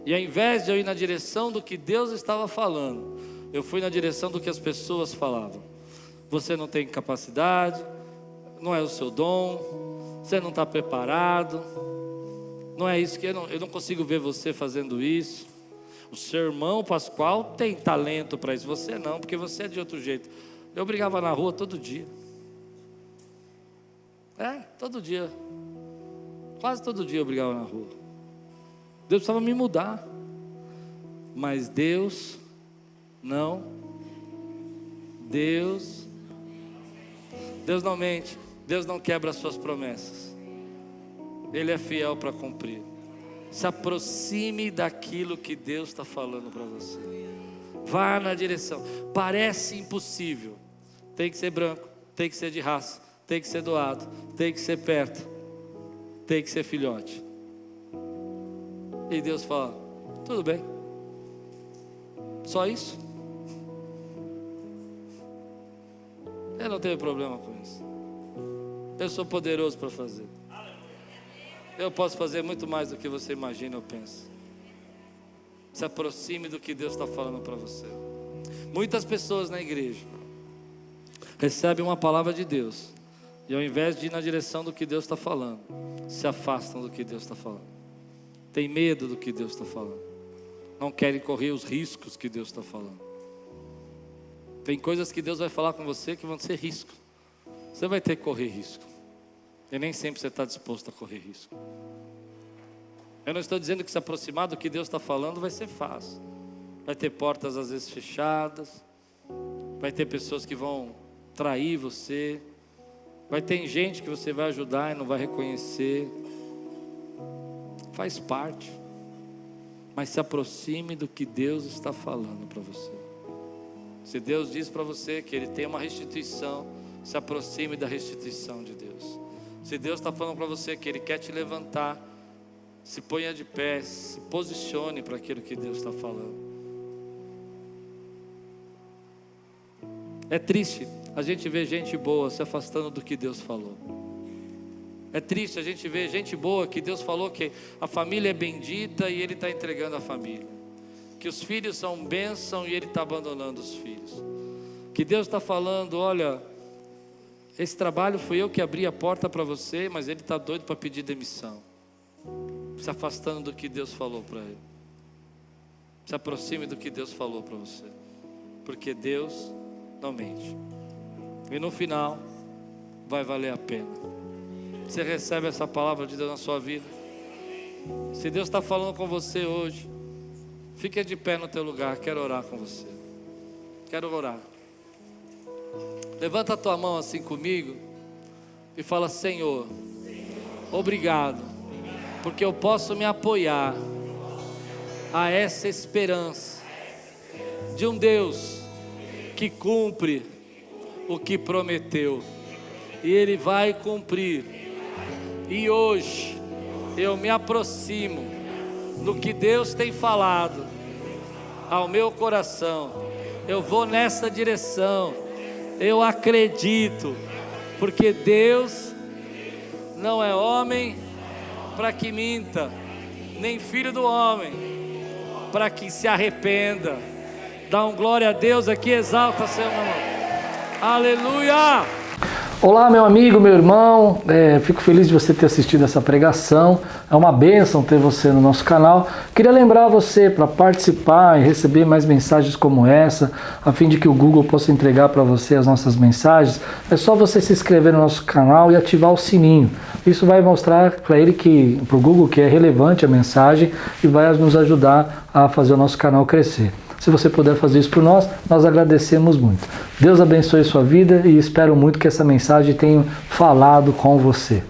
E ao invés de eu ir na direção do que Deus estava falando, eu fui na direção do que as pessoas falavam. Você não tem capacidade, não é o seu dom, você não está preparado, não é isso que eu não consigo ver você fazendo isso. O seu irmão Pascoal tem talento para isso, você não, porque você é de outro jeito. Eu brigava na rua todo dia, todo dia, quase todo dia eu brigava na rua. Deus precisava me mudar, mas Deus não mente. Deus não quebra as suas promessas. Ele é fiel para cumprir. Se aproxime daquilo que Deus está falando para você. Vá na direção. Parece impossível. Tem que ser branco, tem que ser de raça, tem que ser doado, tem que ser perto, tem que ser filhote. E Deus fala, tudo bem, só isso? Eu não tenho problema com isso. Eu sou poderoso para fazer. Eu posso fazer muito mais do que você imagina ou pensa. Se aproxime do que Deus está falando para você. Muitas pessoas na igreja recebem uma palavra de Deus e ao invés de ir na direção do que Deus está falando, se afastam do que Deus está falando. Tem medo do que Deus está falando. Não querem correr os riscos que Deus está falando. Tem coisas que Deus vai falar com você que vão ser risco. Você vai ter que correr risco. E nem sempre você está disposto a correr risco. Eu não estou dizendo que se aproximar do que Deus está falando vai ser fácil. Vai ter portas às vezes fechadas. Vai ter pessoas que vão trair você. Vai ter gente que você vai ajudar e não vai reconhecer. Faz parte. Mas se aproxime do que Deus está falando para você. Se Deus diz para você que Ele tem uma restituição, se aproxime da restituição de Deus. Se Deus está falando para você que Ele quer te levantar, se ponha de pé, se posicione para aquilo que Deus está falando. É triste a gente ver gente boa se afastando do que Deus falou. É triste a gente ver gente boa que Deus falou que a família é bendita e Ele está entregando a família. Que os filhos são bênção e Ele está abandonando os filhos. Que Deus está falando, olha, esse trabalho foi eu que abri a porta para você, mas ele está doido para pedir demissão. Se afastando do que Deus falou para ele. Se aproxime do que Deus falou para você. Porque Deus não mente. E no final, vai valer a pena. Você recebe essa palavra de Deus na sua vida? Se Deus está falando com você hoje, fique de pé no teu lugar, quero orar com você. Quero orar. Levanta a tua mão assim comigo e fala: Senhor, obrigado, porque eu posso me apoiar a essa esperança de um Deus que cumpre o que prometeu, e Ele vai cumprir. E hoje eu me aproximo do que Deus tem falado ao meu coração. Eu vou nessa direção. Eu acredito, porque Deus não é homem para que minta, nem filho do homem para que se arrependa. Dá glória a Deus aqui, exalta seu nome. Aleluia! Olá, meu amigo, meu irmão, fico feliz de você ter assistido essa pregação. É uma bênção ter você no nosso canal. Queria lembrar você para participar e receber mais mensagens como essa, a fim de que o Google possa entregar para você as nossas mensagens. É só você se inscrever no nosso canal e ativar o sininho. Isso vai mostrar para o Google que é relevante a mensagem e vai nos ajudar a fazer o nosso canal crescer. Se você puder fazer isso por nós, nós agradecemos muito. Deus abençoe sua vida e espero muito que essa mensagem tenha falado com você.